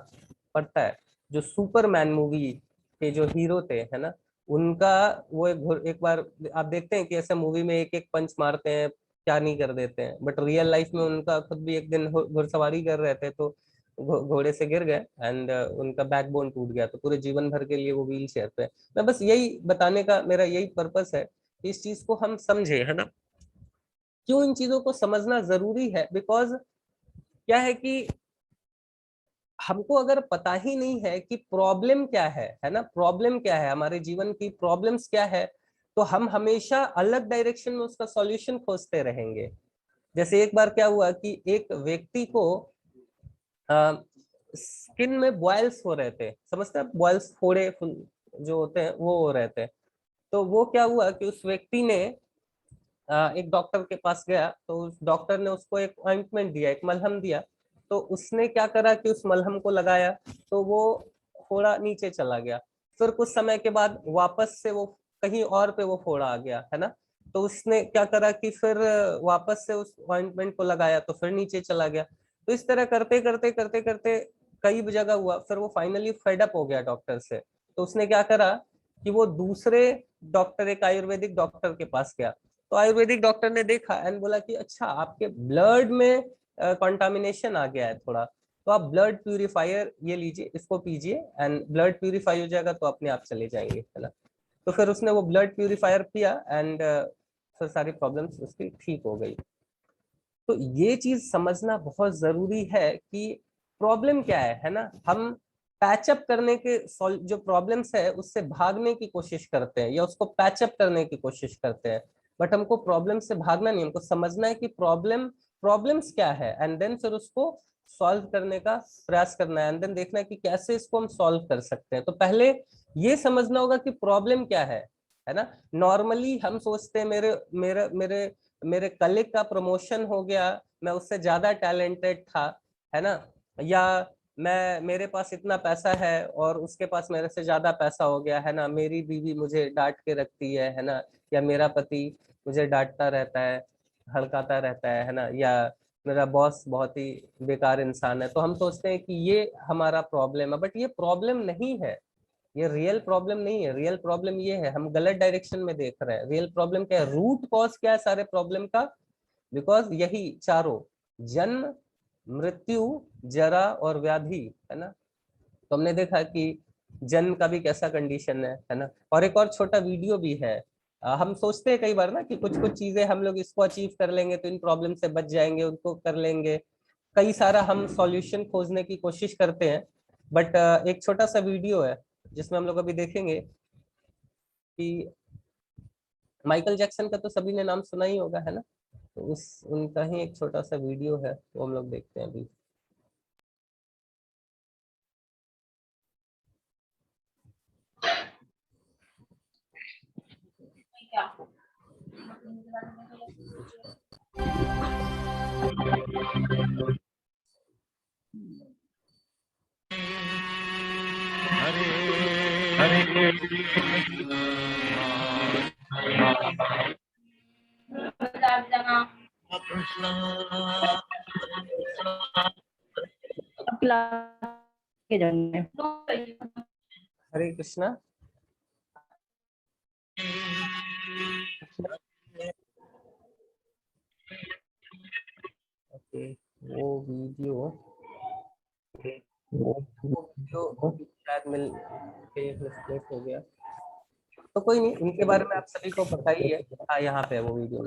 पड़ता है। जो सुपरमैन मूवी के जो हीरो थे, है ना, उनका वो एक बार आप देखते हैं कि ऐसा मूवी में एक एक पंच मारते हैं, क्या नहीं कर देते हैं, बट रियल लाइफ में उनका खुद भी एक दिन घुड़सवारी कर रहे थे तो घोड़े से गिर गए एंड उनका बैकबोन टूट गया, तो पूरे जीवन भर के लिए वो व्हील चेयर पे। मैं बस यही बताने का मेरा यही पर्पस है कि इस चीज को हम समझे, है ना। क्यों इन चीजों को समझना जरूरी है, बिकॉज क्या है कि हमको अगर पता ही नहीं है कि प्रॉब्लम क्या है ना, प्रॉब्लम क्या है, हमारे जीवन की प्रॉब्लम्स क्या है, तो हम हमेशा अलग डायरेक्शन में उसका सॉल्यूशन खोजते रहेंगे। जैसे एक बार क्या हुआ कि एक व्यक्ति को स्किन में बॉयल्स हो रहे थे, समझते हैं बॉयल्स, फोड़े जो होते हैं वो हो रहे थे। तो वो क्या हुआ कि उस व्यक्ति ने एक डॉक्टर के पास गया, तो उस डॉक्टर ने उसको एक ऑइंटमेंट दिया, एक मलहम दिया। तो उसने क्या करा कि उस मलहम को लगाया तो वो फोड़ा नीचे चला गया। फिर कुछ समय के बाद वापस से वो कहीं और पे वो फोड़ा आ गया, है ना। तो उसने क्या करा कि फिर वापस से उस ऑइंटमेंट को लगाया तो फिर नीचे चला गया। तो इस तरह करते करते करते करते कई जगह हुआ, फिर वो फाइनली फेड अप हो गया डॉक्टर से। तो उसने क्या करा कि वो दूसरे डॉक्टर, एक आयुर्वेदिक डॉक्टर के पास गया। तो आयुर्वेदिक डॉक्टर ने देखा एंड बोला कि अच्छा आपके ब्लड में कंटामिनेशन आ गया है थोड़ा, तो आप ब्लड प्यूरिफायर ये लीजिए, इसको पीजिए एंड ब्लड प्यूरिफाई हो जाएगा तो अपने आप चले जाएंगे, है ना। तो फिर उसने वो ब्लड प्यूरिफायर पिया एंड फिर सारी प्रॉब्लम्स उसकी ठीक हो गई। तो ये चीज समझना बहुत जरूरी है कि प्रॉब्लम क्या है ना। हम पैचअप करने के, जो प्रॉब्लम्स है उससे भागने की कोशिश करते हैं या उसको पैचअप करने की कोशिश करते हैं, बट हमको प्रॉब्लम से भागना नहीं, हमको समझना है कि प्रॉब्लम्स क्या है एंड देन फिर उसको सॉल्व करने का प्रयास करना है एंड देन देखना है कि कैसे इसको हम सॉल्व कर सकते हैं। तो पहले ये समझना होगा कि प्रॉब्लम क्या है ना। नॉर्मली हम सोचते हैं मेरे मेरे मेरे मेरे कलीग का प्रमोशन हो गया, मैं उससे ज्यादा टैलेंटेड था, है ना, या मेरे पास इतना पैसा है और उसके पास मेरे से ज्यादा पैसा हो गया, है ना, मेरी बीवी मुझे डांट के रखती है ना, या मेरा पति मुझे डांटता रहता है, हड़काता रहता है ना, या मेरा बॉस बहुत ही बेकार इंसान है। तो हम सोचते हैं कि ये हमारा प्रॉब्लम है, बट ये प्रॉब्लम नहीं है, ये रियल प्रॉब्लम नहीं है। रियल प्रॉब्लम ये है, हम गलत डायरेक्शन में देख रहे हैं। रियल प्रॉब्लम क्या है, रूट कॉज क्या है सारे प्रॉब्लम का, बिकॉज यही चारों, जन्म, मृत्यु, जरा और व्याधि, है ना। तो हमने देखा कि जन्म का भी कैसा कंडीशन है ना। और एक और छोटा वीडियो भी है। हम सोचते हैं कई बार ना कि कुछ कुछ चीजें हम लोग इसको अचीव कर लेंगे तो इन प्रॉब्लम से बच जाएंगे, उनको कर लेंगे, कई सारा हम सॉल्यूशन खोजने की कोशिश करते हैं। बट एक छोटा सा वीडियो है जिसमें हम लोग अभी देखेंगे कि माइकल जैक्सन का तो सभी ने नाम सुना ही होगा, है ना। तो उस उनका ही एक छोटा सा वीडियो है, वो हम लोग देखते हैं अभी। हरे कृष्णा। ओके, वो वीडियो शायद मिल के मिसप्लेस हो गया, तो कोई नहीं, इनके बारे में आप सभी को पता ही है। हाँ, यहाँ पे है वो वीडियो।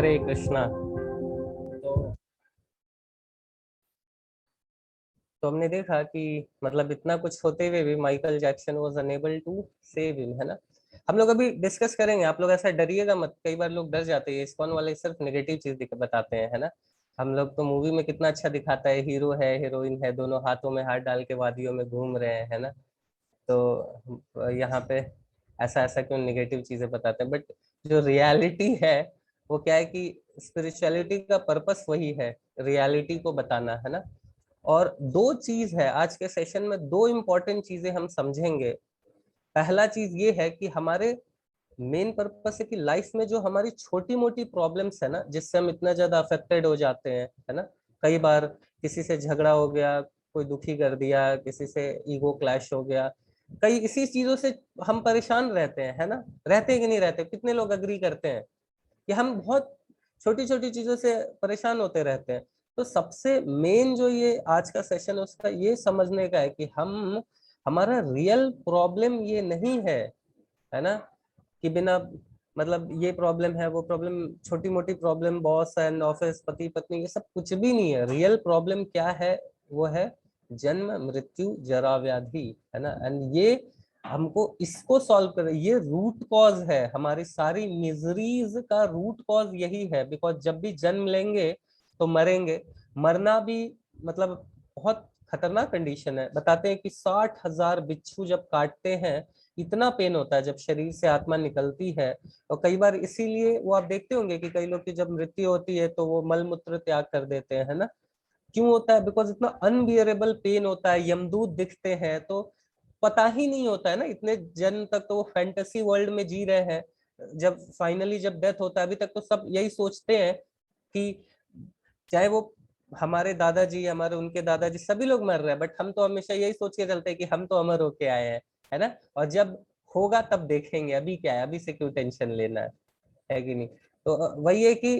हरे कृष्णा। तो हमने देखा कि मतलब इतना कुछ होते हुए भी Michael Jackson was unable to save him, है ना। हम लोग अभी डिस्कस करेंगे, आप लोग ऐसा डरिएगा मत, कई बार लोग डर जाते हैं, इस्कॉन वाले सिर्फ नेगेटिव चीज बताते हैं, है ना। हम लोग तो मूवी में कितना अच्छा दिखाता है, हीरो है हीरोइन है, दोनों हाथों में हाथ डाल के वादियों में घूम रहे हैं, है ना। तो यहाँ पे ऐसा ऐसा क्यों नेगेटिव चीजें बताते हैं, बट जो रियलिटी है वो क्या है कि स्पिरिचुअलिटी का पर्पस वही है, रियलिटी को बताना, है ना। और दो चीज है आज के सेशन में, दो इंपॉर्टेंट चीजें हम समझेंगे। पहला चीज ये है कि हमारे मेन पर्पस है कि लाइफ में जो हमारी छोटी मोटी प्रॉब्लम्स है ना, जिससे हम इतना ज्यादा अफेक्टेड हो जाते हैं, है ना। कई बार किसी से झगड़ा हो गया, कोई दुखी कर दिया, किसी से ईगो क्लैश हो गया, कई इसी चीजों से हम परेशान रहते हैं, है ना। रहते कि नहीं रहते, कितने लोग अग्री करते हैं कि हम बहुत छोटी छोटी चीजों से परेशान होते रहते हैं। तो सबसे मेन जो ये आज का सेशन है उसका ये समझने का है कि हम, हमारा रियल प्रॉब्लम ये नहीं है ना, कि बिना मतलब ये प्रॉब्लम है वो प्रॉब्लम, छोटी मोटी प्रॉब्लम, बॉस एंड ऑफिस, पति पत्नी, ये सब कुछ भी नहीं है। रियल प्रॉब्लम क्या है, वो है जन्म मृत्यु जरा व्याधि, है ना। एंड ये हमको इसको सॉल्व कर, ये रूट कॉज है, हमारी सारी मिजरीज का रूट कॉज यही है। बिकॉज जब भी जन्म लेंगे तो मरेंगे, मरना भी मतलब बहुत खतरनाक कंडीशन है। बताते हैं कि 60,000 बिच्छू जब काटते हैं इतना पेन होता है जब शरीर से आत्मा निकलती है। और कई बार इसीलिए वो आप देखते होंगे कि कई लोग की जब मृत्यु होती है तो वो मल मूत्र त्याग कर देते हैं, है ना। क्यों होता है, बिकॉज इतना अनबियरेबल पेन होता है, यमदूत दिखते हैं, तो पता ही नहीं होता है ना, इतने जन्म तक तो वो फैंटेसी वर्ल्ड में जी रहे हैं। जब फाइनली जब डेथ होता है, अभी तक तो सब यही सोचते हैं कि चाहे वो हमारे दादाजी, हमारे उनके दादाजी, सभी लोग मर रहे हैं, बट हम तो हमेशा यही सोच के चलते हैं कि हम तो अमर होके आए हैं, है ना। और जब होगा तब देखेंगे, अभी क्या है, अभी से क्यों टेंशन लेना है कि नहीं। तो वही है कि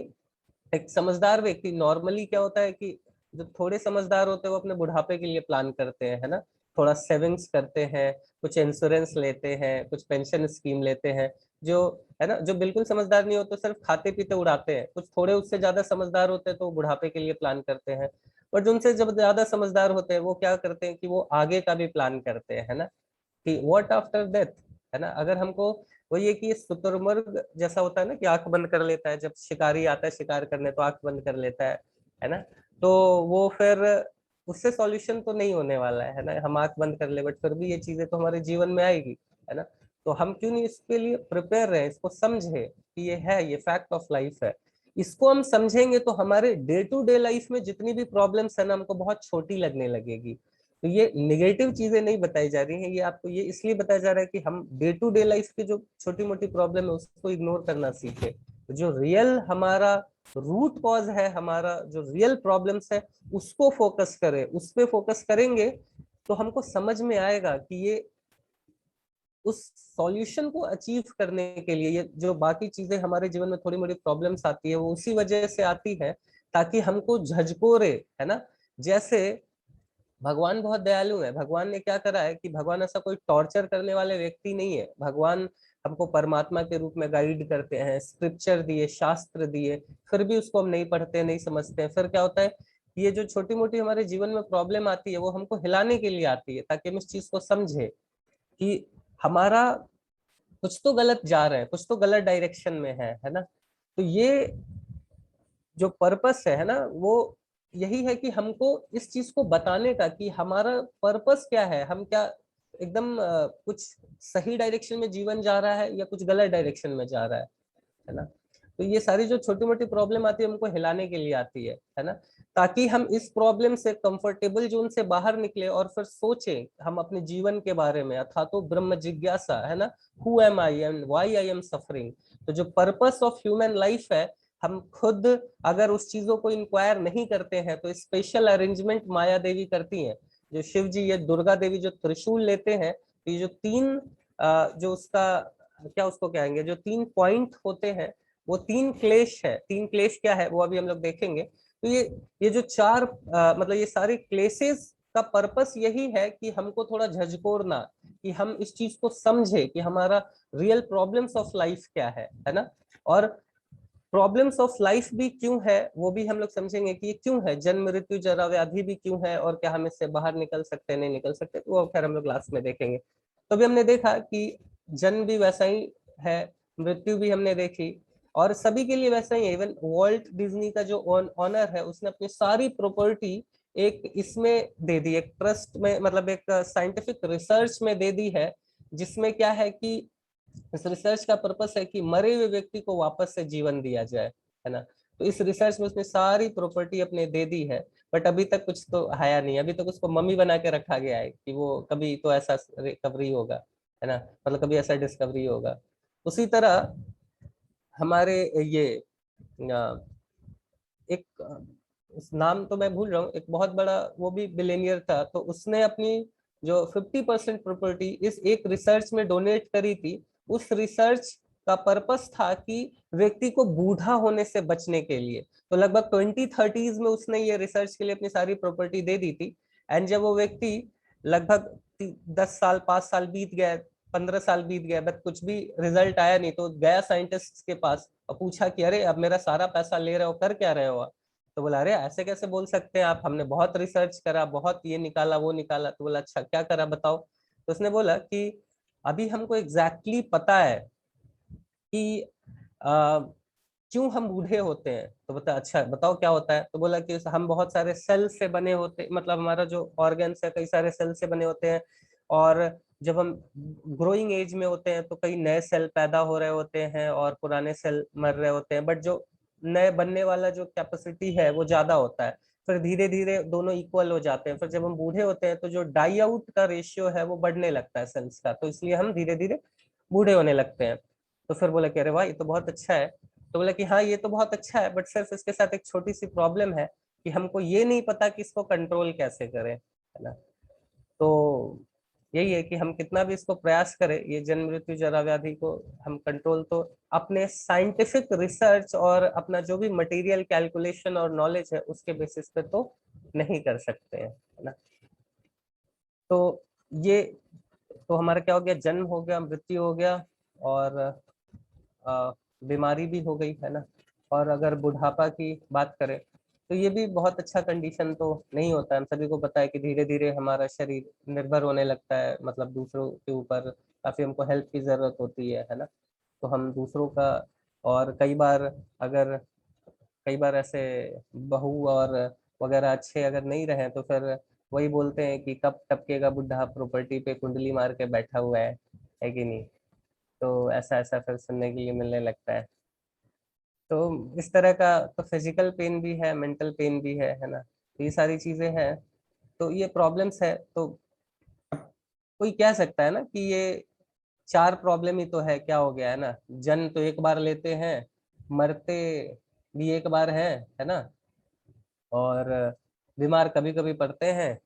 एक समझदार व्यक्ति, नॉर्मली क्या होता है कि जो थोड़े समझदार होते हैं वो अपने बुढ़ापे के लिए प्लान करते हैं, है ना। थोड़ा सेविंग्स करते हैं, कुछ इंश्योरेंस लेते हैं, कुछ पेंशन स्कीम लेते हैं। जो है ना, जो बिल्कुल समझदार नहीं होते सिर्फ खाते पीते उड़ाते हैं। कुछ थोड़े उससे ज्यादा समझदार होते हैं तो बुढ़ापे के लिए प्लान करते हैं। और जो उनसे जब ज्यादा समझदार होते हैं वो क्या करते हैं कि वो आगे का भी प्लान करते हैं, है ना, कि व्हाट आफ्टर डेथ, है ना। अगर हमको, वो ये कि शुतुरमुर्ग जैसा होता है ना कि आंख बंद कर लेता है, जब शिकारी आता है शिकार करने तो आंख बंद कर लेता है ना। तो वो फिर उससे सॉल्यूशन तो नहीं होने वाला है ना, हम आंख बंद कर ले, बट फिर भी ये चीजें तो हमारे जीवन में आएगी, है ना। तो हम क्यों नहीं इसके लिए प्रिपेयर रहे, इसको समझे कि ये है, ये फैक्ट ऑफ लाइफ है। इसको हम समझेंगे तो हमारे डे टू डे लाइफ में जितनी भी प्रॉब्लम्स है ना, हमको बहुत छोटी लगने लगेगी। तो ये निगेटिव चीजें नहीं बताई जा रही हैं, ये आपको ये इसलिए बताया जा रहा है कि हम डे टू डे लाइफ की जो छोटी मोटी प्रॉब्लम है उसको इग्नोर करना सीखे। जो रियल हमारा रूट कॉज है, हमारा जो रियल प्रॉब्लम्स है उसको फोकस करें, उस पे फोकस करेंगे तो हमको समझ में आएगा कि ये उस सॉल्यूशन को अचीव करने के लिए, ये जो बाकी चीजें हमारे जीवन में थोड़ी मोटी प्रॉब्लम्स आती है वो उसी वजह से आती है ताकि हमको झकझोरे, है ना। जैसे भगवान बहुत दयालु है, भगवान ने क्या करा है कि भगवान ऐसा कोई टॉर्चर करने वाले व्यक्ति नहीं है। भगवान हमको परमात्मा के रूप में गाइड करते हैं, स्क्रिप्चर दिए, शास्त्र दिए, फिर भी उसको हम नहीं पढ़ते, नहीं समझते हैं। फिर क्या होता है, ये जो छोटी मोटी हमारे जीवन में प्रॉब्लम आती है वो हमको हिलाने के लिए आती है ताकि हम इस चीज को समझे कि हमारा कुछ तो गलत जा रहे हैं, कुछ तो गलत डायरेक्शन में है ना। तो ये जो पर्पस है ना, वो यही है कि हमको इस चीज को बताने का कि हमारा पर्पस क्या है, हम क्या एकदम कुछ सही डायरेक्शन में जीवन जा रहा है या कुछ गलत डायरेक्शन में जा रहा है ना। तो ये सारी जो छोटी मोटी प्रॉब्लम आती है हमको हिलाने के लिए आती है ना, ताकि हम इस प्रॉब्लम से कंफर्टेबल जोन से बाहर निकले और फिर सोचें हम अपने जीवन के बारे में, अथा तो ब्रह्म जिज्ञासा, है ना। Who am I and why I am suffering. तो जो पर्पस ऑफ ह्यूमन लाइफ है, हम खुद अगर उस चीजों को इंक्वायर नहीं करते हैं तो स्पेशल अरेंजमेंट माया देवी करती हैं। जो शिव जी, ये दुर्गा देवी जो त्रिशूल लेते हैं, तो ये जो तीन जो उसका क्या उसको कहेंगे, जो 3 पॉइंट होते हैं वो 3 क्लेश है। 3 क्लेश क्या है वो अभी हम लोग देखेंगे। तो ये जो 4 मतलब ये सारे क्लेसेस का पर्पस यही है कि हमको थोड़ा झकझोरना, कि हम इस चीज को समझे कि हमारा रियल प्रॉब्लम्स ऑफ लाइफ क्या है ना। और प्रॉब्लम्स ऑफ लाइफ भी क्यों है वो भी हम लोग समझेंगे कि ये क्यों है, जन्म मृत्यु जरा व्याधि भी क्यों है और क्या हम इससे बाहर निकल सकते हैं नहीं निकल सकते, तो वो खैर हम लोग लास्ट में देखेंगे। तो अभी हमने देखा कि जन्म भी वैसा ही है, मृत्यु भी हमने देखी, और सभी के लिए वैसा ही है। इवन वॉल्ट डिज्नी का जो ऑनर है उसने अपनी सारी प्रॉपर्टी एक इसमें दे दी, एक ट्रस्ट में, मतलब एक साइंटिफिक रिसर्च में दे दी है, जिसमें क्या है कि इस रिसर्च का पर्पस है कि मरे हुए व्यक्ति को वापस से जीवन दिया जाए, है ना। तो इस रिसर्च में उसने सारी प्रॉपर्टी अपने दे दी है, बट अभी तक कुछ तो आया नहीं, अभी तक उसको मम्मी बना के रखा गया है कि वो कभी तो ऐसा रिकवरी होगा, है ना, मतलब कभी ऐसा डिस्कवरी होगा। उसी तरह हमारे ये एक उस नाम तो मैं भूल रहा हूँ, एक बहुत बड़ा वो भी बिलियनियर था, तो उसने अपनी जो 50% प्रॉपर्टी इस एक रिसर्च में डोनेट करी थी। उस रिसर्च का पर्पस था कि व्यक्ति को बूढ़ा होने से बचने के लिए, तो लगभग 2030s में उसने ये रिसर्च के लिए अपनी सारी प्रॉपर्टी दे दी थी। एंड जब वो व्यक्ति लगभग 10 साल 5 साल बीत गए, 15 साल बीत गए, बट कुछ भी रिजल्ट आया नहीं, तो गया साइंटिस्ट के पास और पूछा कि अरे अब मेरा सारा पैसा ले रहे हो, कर क्या रहे हो। तो बोला अरे ऐसे कैसे बोल सकते हैं आप, हमने बहुत रिसर्च करा, बहुत ये निकाला वो निकाला। तो बोला अच्छा क्या करा बताओ। तो उसने बोला कि अभी हमको एग्जैक्टली पता है कि क्यों हम बूढ़े होते हैं। तो बता अच्छा बताओ क्या होता है। तो बोला कि हम बहुत सारे सेल से बने होते, मतलब हमारा जो ऑर्गन्स है कई सारे सेल से बने होते हैं, और जब हम ग्रोइंग एज में होते हैं तो कई नए सेल पैदा हो रहे होते हैं और पुराने सेल मर रहे होते हैं, बट जो नए बनने वाला जो कैपेसिटी है वो ज्यादा होता है। फिर धीरे धीरे दोनों इक्वल हो जाते हैं, फिर जब हम बूढ़े होते हैं तो जो डाई आउट का रेशियो है वो बढ़ने लगता है सेल्स का, तो इसलिए हम धीरे धीरे बूढ़े होने लगते हैं। तो फिर बोला कि अरे वाह ये तो बहुत अच्छा है। तो बोला कि हाँ ये तो बहुत अच्छा है, बट सिर्फ इसके साथ एक छोटी सी प्रॉब्लम है कि हमको ये नहीं पता कि इसको कंट्रोल कैसे करें, है ना। तो यही है कि हम कितना भी इसको प्रयास करें, ये जन्म मृत्यु जरा व्याधि को हम कंट्रोल तो अपने साइंटिफिक रिसर्च और अपना जो भी मटेरियल कैलकुलेशन और नॉलेज है उसके बेसिस पे तो नहीं कर सकते हैं, है ना। तो ये तो हमारा क्या हो गया, जन्म हो गया, मृत्यु हो गया, और बीमारी भी हो गई, है ना। और अगर बुढ़ापा की बात करें तो ये भी बहुत अच्छा कंडीशन तो नहीं होता है। हम सभी को पता है कि धीरे धीरे हमारा शरीर निर्भर होने लगता है, मतलब दूसरों के ऊपर काफी हमको हेल्प की जरूरत होती है ना। तो हम दूसरों का, और कई बार ऐसे बहू और वगैरह अच्छे अगर नहीं रहे तो फिर वही बोलते हैं कि कब टपकेगा बुढ़ा प्रॉपर्टी पे कुंडली मार के बैठा हुआ है कि नहीं। तो ऐसा ऐसा फिर सुनने के लिए मिलने लगता है। तो इस तरह का तो फिजिकल पेन भी है, मेंटल पेन भी है ना। तो ये सारी चीजें हैं, तो ये प्रॉब्लम्स है। तो कोई कह सकता है ना कि ये चार प्रॉब्लम ही तो है, क्या हो गया है ना, जन्म तो एक बार लेते हैं, मरते भी एक बार है ना, और बीमार कभी कभी पड़ते हैं,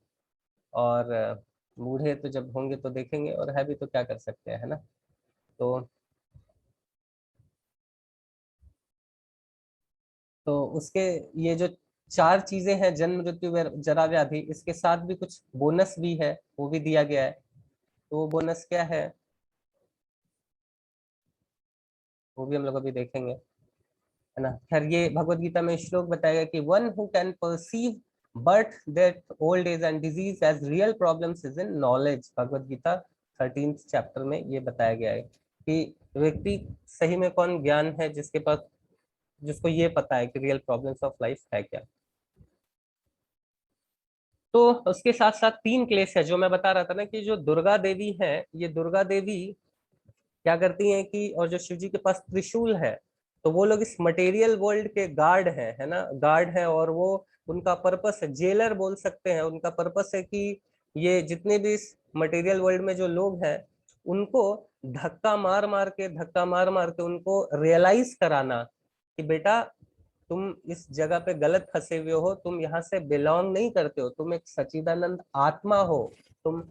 और बूढ़े तो जब होंगे तो देखेंगे, और है भी तो क्या कर सकते हैं, है ना। तो उसके ये जो चार चीजें हैं, जन्म मृत्यु जरा व्याधि, इसके साथ भी कुछ बोनस भी है, वो भी दिया गया है। तो वो बोनस क्या है वो भी हम लोग अभी देखेंगे, है ना। खैर ये भगवत गीता में श्लोक बताएगा कि one who can perceive birth death old age and disease as real problems is in knowledge. Bhagavad Gita 13th chapter में ये बताया गया है कि व्यक्ति सही में कौन ज्ञान है जिसके पास, जिसको ये पता है कि रियल प्रॉब्लम्स ऑफ लाइफ है क्या। तो उसके साथ साथ तीन क्लेश है जो मैं बता रहा था ना, कि जो दुर्गा देवी है, ये दुर्गा देवी क्या करती हैं कि, और जो शिव जी के पास त्रिशूल है, तो वो लोग इस मटेरियल वर्ल्ड के गार्ड हैं, है ना, गार्ड हैं। और वो उनका पर्पस है, जेलर बोल सकते हैं, उनका पर्पस है कि ये जितने भी इस मटेरियल वर्ल्ड में जो लोग हैं उनको धक्का मार मार के उनको रियलाइज कराना कि बेटा तुम इस जगह पे गलत फंसे हुए हो, तुम यहाँ से बिलोंग नहीं करते हो, तुम एक सच्चिदानंद आत्मा हो, तुम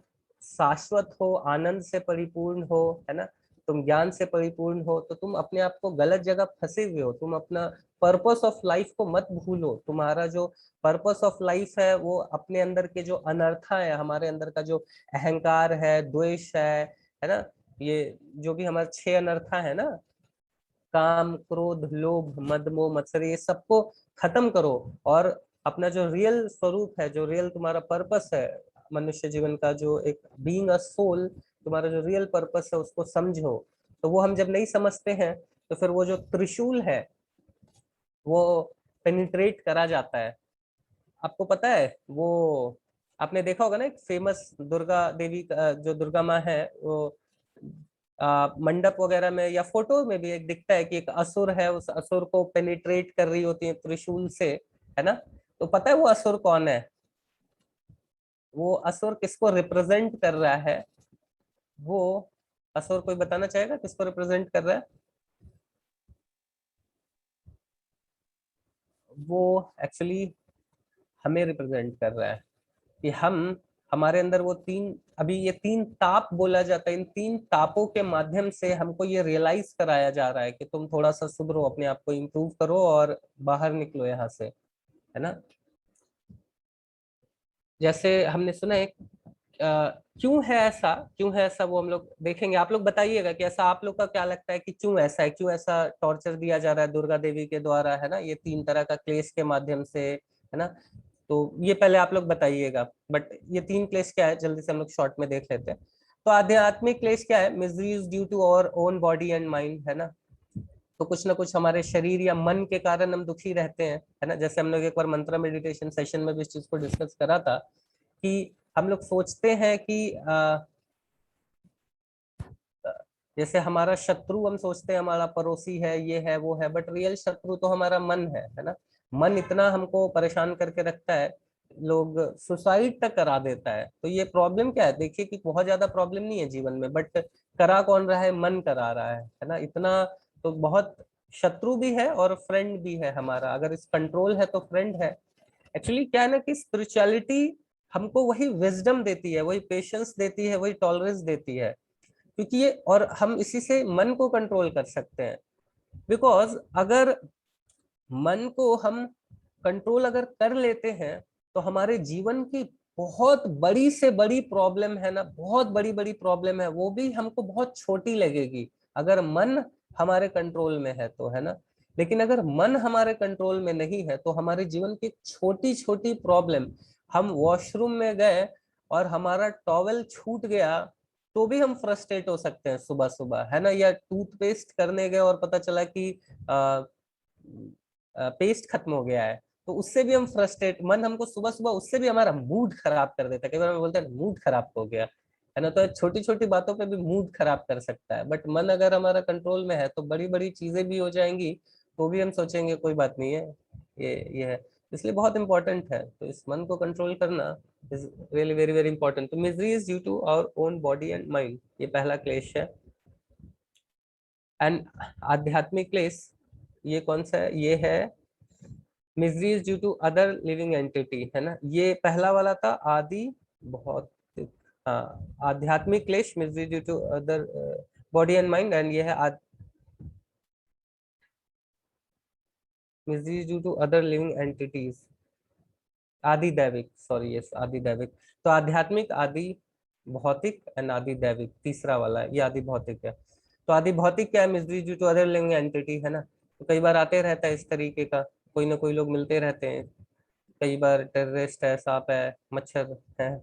शाश्वत हो, आनंद से परिपूर्ण हो, है ना, तुम ज्ञान से परिपूर्ण हो, तो तुम अपने आप को गलत जगह फंसे हुए हो, तुम अपना पर्पस ऑफ लाइफ को मत भूलो। तुम्हारा जो पर्पस ऑफ लाइफ है वो अपने अंदर के जो अनर्था है, हमारे अंदर का जो अहंकार है, द्वेष है ना, ये जो भी हमारे 6 अनर्था है ना, काम, क्रोध, लोभ, मद, मोह, मत्सर, ये सबको खत्म करो और अपना जो रियल स्वरूप है, जो रियल तुम्हारा पर्पस है मनुष्य जीवन का, जो एक बीइंग अ सोल, तुम्हारा जो रियल पर्पस है उसको समझो। तो वो हम जब नहीं समझते हैं तो फिर वो जो त्रिशूल है वो पेनिट्रेट करा जाता है। आपको पता है वो, आपने देखा होगा ना एक फेमस दुर्गा देवी जो दुर्गा माँ है, वो मंडप वगैरह में या फोटो में भी एक दिखता है कि एक असुर है, उस असुर को पेनिट्रेट कर रही होती है त्रिशूल से, है ना। तो पता है वो असुर कौन है? वो असुर किसको रिप्रेजेंट कर रहा है? वो असुर कोई बताना चाहेगा किसको रिप्रेजेंट कर रहा है? वो एक्चुअली हमें रिप्रेजेंट कर रहा है कि हमारे अंदर वो तीन, अभी ये तीन ताप बोला जाता है, इन तीन तापों के माध्यम से हमको ये रियलाइज कराया जा रहा है कि तुम थोड़ा सा सुधरो, अपने आप को इम्प्रूव करो और बाहर निकलो यहाँ से, है ना। जैसे हमने सुना है क्यों है ऐसा, क्यों है ऐसा वो हम लोग देखेंगे। आप लोग बताइएगा कि ऐसा आप लोग का क्या लगता है कि क्यों ऐसा है, क्यों ऐसा टॉर्चर दिया जा रहा है दुर्गा देवी के द्वारा, है ना, ये तीन तरह का क्लेश के माध्यम से, है ना। तो ये पहले आप लोग बताइएगा, बट ये तीन क्लेश क्या है जल्दी से हम लोग शॉर्ट में देख लेते हैं। तो आध्यात्मिक क्लेश क्या है? Miseries due to our own body and mind, है ना। तो कुछ ना कुछ हमारे शरीर या मन के कारण हम दुखी रहते हैं, है ना। जैसे हम लोग एक बार मंत्र मेडिटेशन सेशन में भी इस चीज को डिस्कस करा था कि हम लोग सोचते हैं कि जैसे हमारा शत्रु, हम सोचते हैं हमारा पड़ोसी है, ये है वो है, बट रियल शत्रु तो हमारा मन है ना। मन इतना हमको परेशान करके रखता है, लोग सुसाइड तक करा देता है। तो ये प्रॉब्लम क्या है? देखिए कि बहुत ज्यादा प्रॉब्लम नहीं है जीवन में, बट करा कौन रहा है? मन करा रहा है ना इतना। तो बहुत शत्रु भी है और फ्रेंड भी है हमारा, अगर इस कंट्रोल है तो फ्रेंड है। एक्चुअली क्या है ना कि स्पिरिचुअलिटी हमको वही विजडम देती है, वही पेशेंस देती है, वही टॉलरेंस देती है, क्योंकि ये, और हम इसी से मन को कंट्रोल कर सकते हैं। बिकॉज अगर मन को हम कंट्रोल अगर कर लेते हैं तो हमारे जीवन की बहुत बड़ी से बड़ी प्रॉब्लम है ना, बहुत बड़ी बड़ी प्रॉब्लम है, वो भी हमको बहुत छोटी लगेगी अगर मन हमारे कंट्रोल में है तो, है ना। लेकिन अगर मन हमारे कंट्रोल में नहीं है तो हमारे जीवन की छोटी छोटी प्रॉब्लम, हम वॉशरूम में गए और हमारा टॉवेल छूट गया तो भी हम फ्रस्ट्रेट हो सकते हैं सुबह सुबह, है ना। या टूथपेस्ट करने गए और पता चला कि पेस्ट खत्म हो गया है, तो उससे भी हम फ्रस्ट्रेट, मन हमको सुबह सुबह उससे भी हमारा मूड खराब कर देता है। कई बार हम बोलते हैं मूड खराब हो गया, है ना। तो छोटी छोटी बातों पे भी मूड खराब कर सकता है, बट मन अगर हमारा कंट्रोल में है तो बड़ी बड़ी चीजें भी हो जाएंगी, तो भी हम सोचेंगे कोई बात नहीं है, ये है। इसलिए बहुत इंपॉर्टेंट है, तो इस मन को कंट्रोल करना is really very very important. तो misery is due to our own body and mind, ये पहला क्लेश है। एंड आध्यात्मिक क्लेश ये कौन सा है? ये है misery is due to other living entity, है ना। ये पहला वाला था आदि भौतिक, हाँ, आध्यात्मिक क्लेश misery due to other body and mind, and ये है misery due to other living entities, आदि दैविक, सॉरी, यस, आदि दैविक। तो आध्यात्मिक, आदि भौतिक एंड आदि दैविक, तीसरा वाला है, ये आदि भौतिक है। तो आदि भौतिक क्या है? Misery due to other living entity, है ना। तो कई बार आते रहता है इस तरीके का, कोई ना कोई लोग मिलते रहते हैं, कई बार टेररिस्ट है, सांप है, मच्छर है,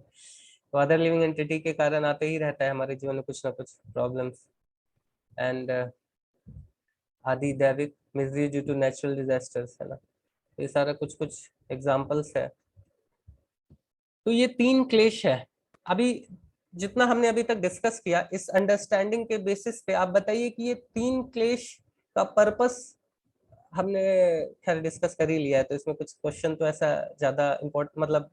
तो अदर लिविंग एंटिटी के कारण आते ही रहता है हमारे जीवन में कुछ ना कुछ प्रॉब्लम्स। एंड आदि दैविक misery due to natural disasters, है ना। तो ये सारा कुछ कुछ एग्जाम्पल्स है। तो ये तीन क्लेश है। अभी जितना हमने अभी तक डिस्कस किया, इस अंडरस्टैंडिंग के बेसिस पे आप बताइए कि ये तीन क्लेश का पर्पस हमने खैर डिस्कस कर ही लिया है, तो इसमें कुछ क्वेश्चन तो ऐसा ज्यादा इम्पोर्टेंट, मतलब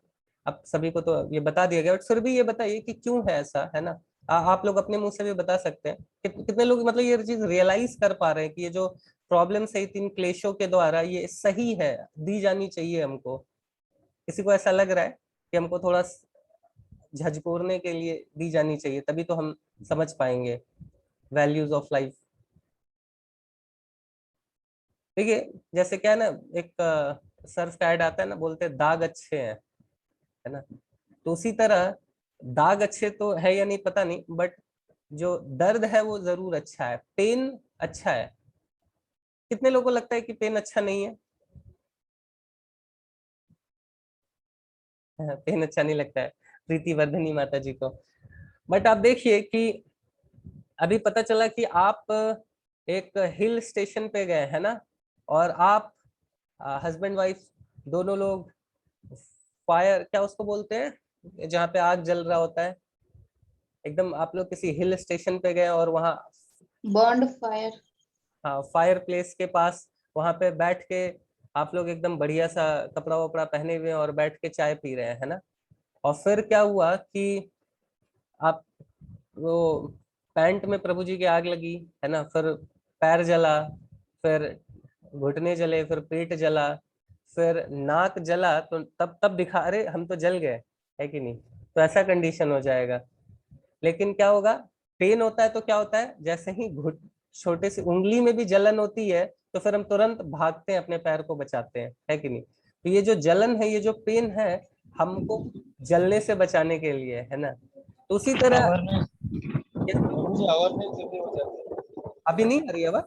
आप सभी को तो ये बता दिया गया, बट फिर भी ये बताइए कि क्यों है ऐसा, है ना। आप लोग अपने मुंह से भी बता सकते हैं कितने लोग मतलब ये चीज रियलाइज कर पा रहे हैं कि ये जो प्रॉब्लम्स है तीन क्लेशों के द्वारा ये सही है, दी जानी चाहिए हमको। किसी को ऐसा लग रहा है कि हमको थोड़ा झकझोरने के लिए दी जानी चाहिए, तभी तो हम समझ पाएंगे वैल्यूज ऑफ लाइफ। देखिए जैसे क्या है ना, एक सर्फ का ऐड आता है ना, बोलते हैं दाग अच्छे हैं, है ना। तो उसी तरह दाग अच्छे तो है या नहीं पता नहीं, बट जो दर्द है वो जरूर अच्छा है, पेन अच्छा है। कितने लोगों को लगता है कि पेन अच्छा नहीं है? पेन अच्छा नहीं लगता है प्रीति वर्धनी माता जी को। बट आप देखिए कि अभी पता चला कि आप एक हिल स्टेशन पे गए है ना, और आप हस्बैंड वाइफ दोनों लोग फायर, क्या उसको बोलते हैं जहाँ पे आग जल रहा होता है, एकदम आप लोग किसी हिल स्टेशन पे गए और वहाँ बॉन्ड फायर। हाँ फायर प्लेस के पास वहां पे बैठ के आप लोग एकदम बढ़िया सा कपड़ा वपड़ा पहने हुए हैं और बैठ के चाय पी रहे हैं, है ना। और फिर क्या हुआ कि आप वो पैंट में प्रभु जी की आग लगी, है ना, फिर पैर जला, फिर घुटने जले, फिर पेट जला, फिर नाक जला, तो तब दिखा अरे हम तो जल गए, है कि नहीं। तो ऐसा कंडीशन हो जाएगा। लेकिन क्या होगा, पेन होता है तो क्या होता है, जैसे ही घुट छोटे से उंगली में भी जलन होती है तो फिर हम तुरंत भागते हैं, अपने पैर को बचाते हैं, है कि नहीं। तो ये जो जलन है, ये जो पेन है, हमको जलने से बचाने के लिए, है ना। तो उसी तरह अभी नहीं आ रही है आवाज?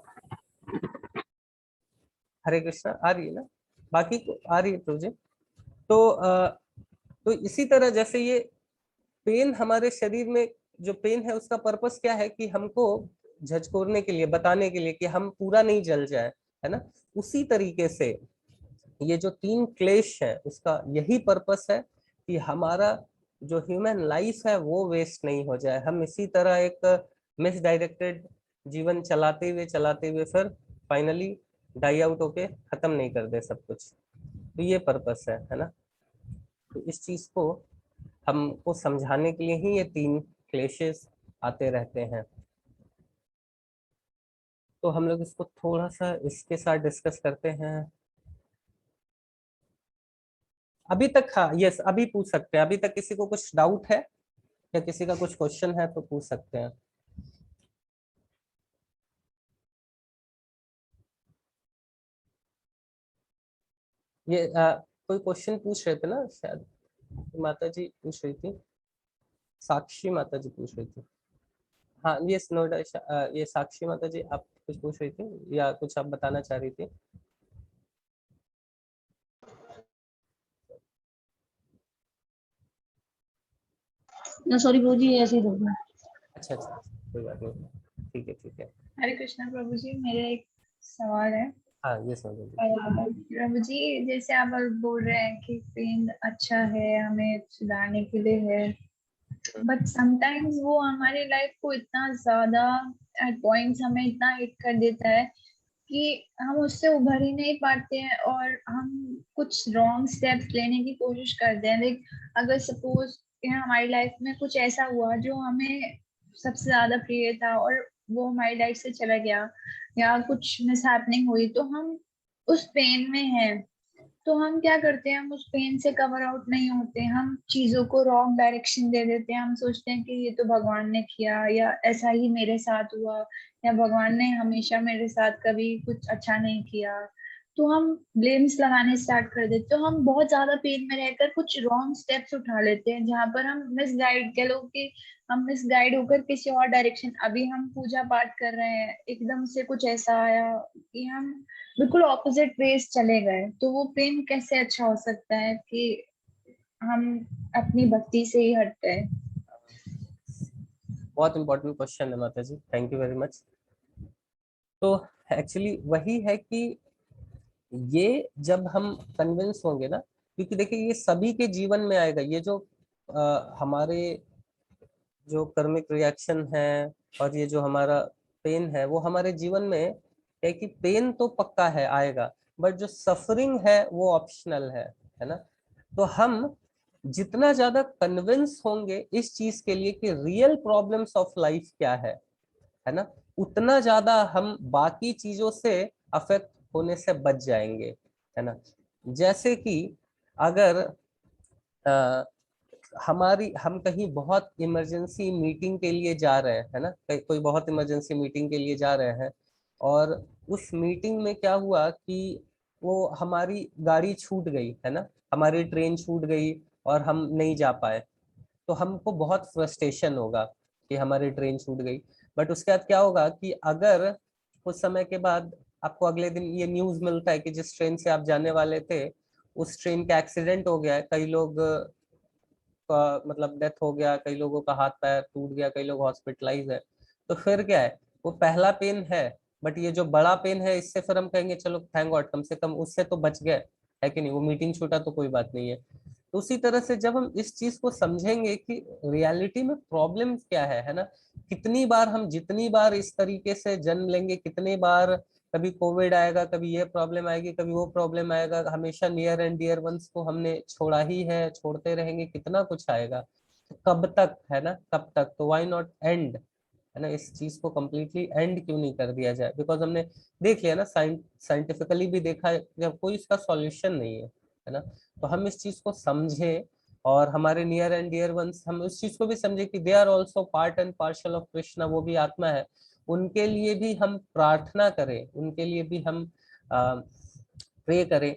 हरे कृष्णा आ रही है ना, बाकी को आ रही है तुझे। तो तो इसी तरह जैसे ये पेन हमारे शरीर में, जो पेन है उसका पर्पस क्या है कि हमको झकझोरने के लिए, बताने के लिए कि हम पूरा नहीं जल जाए, है ना। उसी तरीके से ये जो तीन क्लेश है उसका यही पर्पस है कि हमारा जो ह्यूमन लाइफ है वो वेस्ट नहीं हो जाए। हम इसी तरह एक मिसडायरेक्टेड जीवन चलाते हुए फिर फाइनली डाई आउट होके खत्म नहीं कर दे सब कुछ। तो ये पर्पस है ना। तो इस चीज को हमको समझाने के लिए ही ये तीन क्लेशेस आते रहते हैं। तो हम लोग इसको थोड़ा सा इसके साथ डिस्कस करते हैं अभी तक। हाँ यस, अभी पूछ सकते हैं। अभी तक किसी को कुछ डाउट है या किसी का कुछ क्वेश्चन है तो पूछ सकते हैं। ये कोई क्वेश्चन पूछ रहे थे ना शायद, माता जी पूछ रही थी, साक्षी माता जी पूछ रही थी। हाँ ये नोएडा, ये साक्षी माता जी आप कुछ पूछ रही थी या कुछ आप बताना चाह रही थी? सॉरी प्रभु जी, ऐसे ही दो। अच्छा अच्छा, कोई बात नहीं, ठीक है ठीक है। हरे कृष्णा प्रभु जी, मेरा एक सवाल है। हाँ ये समझ लीजिए। प्रभु जी, जैसे आप बोल रहे हैं कि पेन अच्छा है, हमें सुधारने के लिए है, बट समटाइम्स वो हमारी लाइफ को इतना ज्यादा एट पॉइंट्स हमें इतना हिट कर देता है कि हम उससे उभर ही नहीं पाते हैं और हम कुछ रॉन्ग स्टेप्स लेने की कोशिश करते हैं। लाइक अगर सपोज हमारी लाइफ में कुछ ऐसा हुआ जो हमें सबसे ज्यादा प्रिय था और वो हमारी लाइफ से चला गया, या कुछ मिसहैपनिंग हुई, तो हम उस पेन में हैं। तो हम क्या करते हैं, हम उस पेन से कवर आउट नहीं होते, हम चीजों को रॉन्ग डायरेक्शन दे देते हैं। हम सोचते हैं कि ये तो भगवान ने किया, या ऐसा ही मेरे साथ हुआ, या भगवान ने हमेशा मेरे साथ कभी कुछ अच्छा नहीं किया। तो हम ब्लेम्स लगाने स्टार्ट कर देते, तो हम बहुत ज्यादा पेन में रहकर कुछ रॉन्ग स्टेप्स उठा लेते हैं, जहां पर हम मिसगाइड, कह लो कि हम मिसगाइड होकर किसी और डायरेक्शन, अभी हम पूजा पाठ कर रहे हैं, एकदम से कुछ ऐसा आया कि हम बिल्कुल ऑपोजिट वेज चले गए। तो वो पेन कैसे अच्छा हो सकता है कि हम अपनी भक्ति से ही हट गए? बहुत इंपॉर्टेंट क्वेश्चन है माता जी, थैंक यू वेरी मच। तो एक्चुअली वही है कि ये जब हम कन्विंस होंगे ना, क्योंकि देखिए ये सभी के जीवन में आएगा, ये जो हमारे जो कर्मिक रिएक्शन है और ये जो हमारा पेन है वो हमारे जीवन में है कि पेन तो पक्का है आएगा, बट जो सफरिंग है वो ऑप्शनल है ना। तो हम जितना ज्यादा कन्विंस होंगे इस चीज के लिए कि रियल प्रॉब्लम्स ऑफ लाइफ क्या है ना, उतना ज्यादा हम बाकी चीजों से अफेक्ट होने से बच जाएंगे, है ना। जैसे कि अगर हम कहीं बहुत इमरजेंसी मीटिंग के लिए जा रहे हैं, है ना, कोई बहुत इमरजेंसी मीटिंग के लिए जा रहे हैं, और उस मीटिंग में क्या हुआ कि वो हमारी गाड़ी छूट गई, है ना, हमारी ट्रेन छूट गई और हम नहीं जा पाए, तो हमको बहुत फ्रस्ट्रेशन होगा कि हमारी ट्रेन छूट गई। बट उसके बाद क्या होगा कि अगर कुछ समय के बाद आपको अगले दिन ये न्यूज मिलता है कि जिस ट्रेन से आप जाने वाले थे उस ट्रेन का एक्सीडेंट हो गया है, कई लोग का मतलब डेथ हो गया, कई लोगों का हाथ पैर टूट गया, कई लोग हॉस्पिटलाइज है। तो फिर क्या है, वो पहला पेन है, बट ये जो बड़ा पेन है इससे फिर हम कहेंगे चलो थैंक गॉड कम से कम उससे तो बच गए, है कि नहीं, वो मीटिंग छूटा तो कोई बात नहीं है। तो उसी तरह से जब हम इस चीज को समझेंगे कि रियलिटी में प्रॉब्लम क्या है ना, कितनी बार हम जितनी बार इस तरीके से जन्म लेंगे, कितने बार कभी कोविड आएगा, कभी ये प्रॉब्लम आएगी, कभी वो प्रॉब्लम आएगा, हमेशा नियर एंड डियर वंस को हमने छोड़ा ही है, छोड़ते रहेंगे, कितना कुछ आएगा, तो कब तक, है ना, कब तक, तो व्हाई नॉट एंड, है ना, इस चीज को कम्प्लीटली एंड क्यों नहीं कर दिया जाए, बिकॉज हमने देख लिया ना, साइंटिफिकली भी देखा है जब कोई इसका सॉल्यूशन नहीं है ना, तो हम इस चीज को समझे और हमारे नियर एंड डियर वंस, हम उस चीज को भी समझे कि they are also part and parcel of Krishna, वो भी आत्मा है, उनके लिए भी हम प्रार्थना करें, उनके लिए भी हम प्रे करें।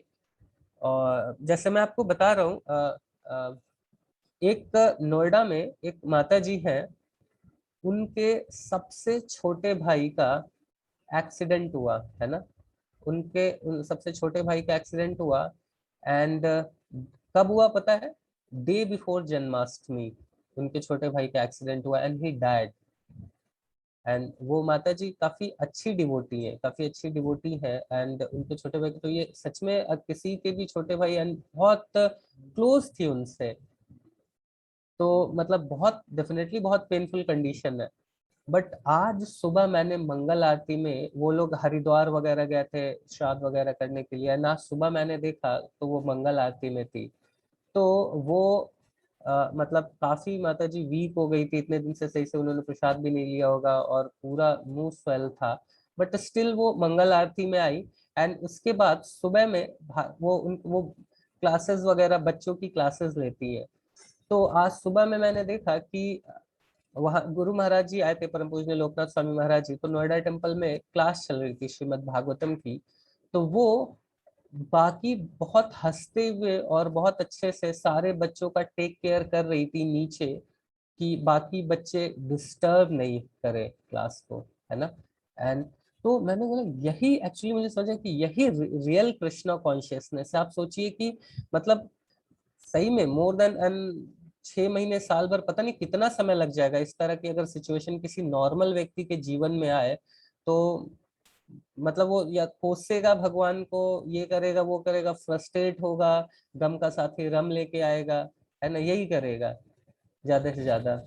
और जैसे मैं आपको बता रहा हूँ, एक नोएडा में एक माता जी हैं, उनके सबसे छोटे भाई का एक्सीडेंट हुआ, है ना, उन सबसे छोटे भाई का एक्सीडेंट हुआ, एंड कब हुआ पता है, डे बिफोर जन्माष्टमी उनके छोटे भाई का एक्सीडेंट हुआ एंड ही डाइड। एंड वो माता जी काफी अच्छी डिवोटी है, काफी अच्छी डिवोटी है, एंड उनके छोटे भाई, तो ये सच में किसी के भी छोटे भाई एंड बहुत क्लोज थी उनसे, तो मतलब बहुत डेफिनेटली बहुत पेनफुल कंडीशन है। बट आज सुबह मैंने मंगल आरती में, वो लोग हरिद्वार वगैरह गए थे श्राद्ध वगैरह करने के लिए, ना सुबह मैंने देखा तो वो मंगल आरती में थी, तो वो मतलब काफी माता जी वीक हो गई थी, इतने दिन से सही से उन्होंने प्रसाद भी नहीं लिया होगा और पूरा मुंह स्वेल था, बट स्टिल वो मंगल आरती में आई। एंड उसके बाद सुबह में वो क्लासेस वगैरह बच्चों की क्लासेस लेती है, तो आज सुबह में मैंने देखा कि वहाँ गुरु महाराज जी आए थे, परम पूज्य लोकनाथ स्वामी महाराज जी, तो नोएडा टेम्पल में क्लास चल रही थी श्रीमद् भागवतम की, तो वो बाकी बहुत हंसते हुए और बहुत अच्छे से सारे बच्चों का टेक केयर कर रही थी नीचे, कि बाकी बच्चे डिस्टर्ब नहीं करे क्लास को, है ना। एंड तो मैंने बोला यही एक्चुअली मुझे समझा कि यही रियल कृष्णा कॉन्शियसनेस है। आप सोचिए कि मतलब सही में मोर देन 6 महीने साल भर पता नहीं कितना समय लग जाएगा, इस तरह की अगर सिचुएशन किसी नॉर्मल व्यक्ति के जीवन में आए तो मतलब वो या कोसेगा भगवान को, ये करेगा वो करेगा, फ्रस्ट्रेट होगा, गम का साथी रम लेके आएगा, है ना, यही करेगा ज्यादा से ज्यादा।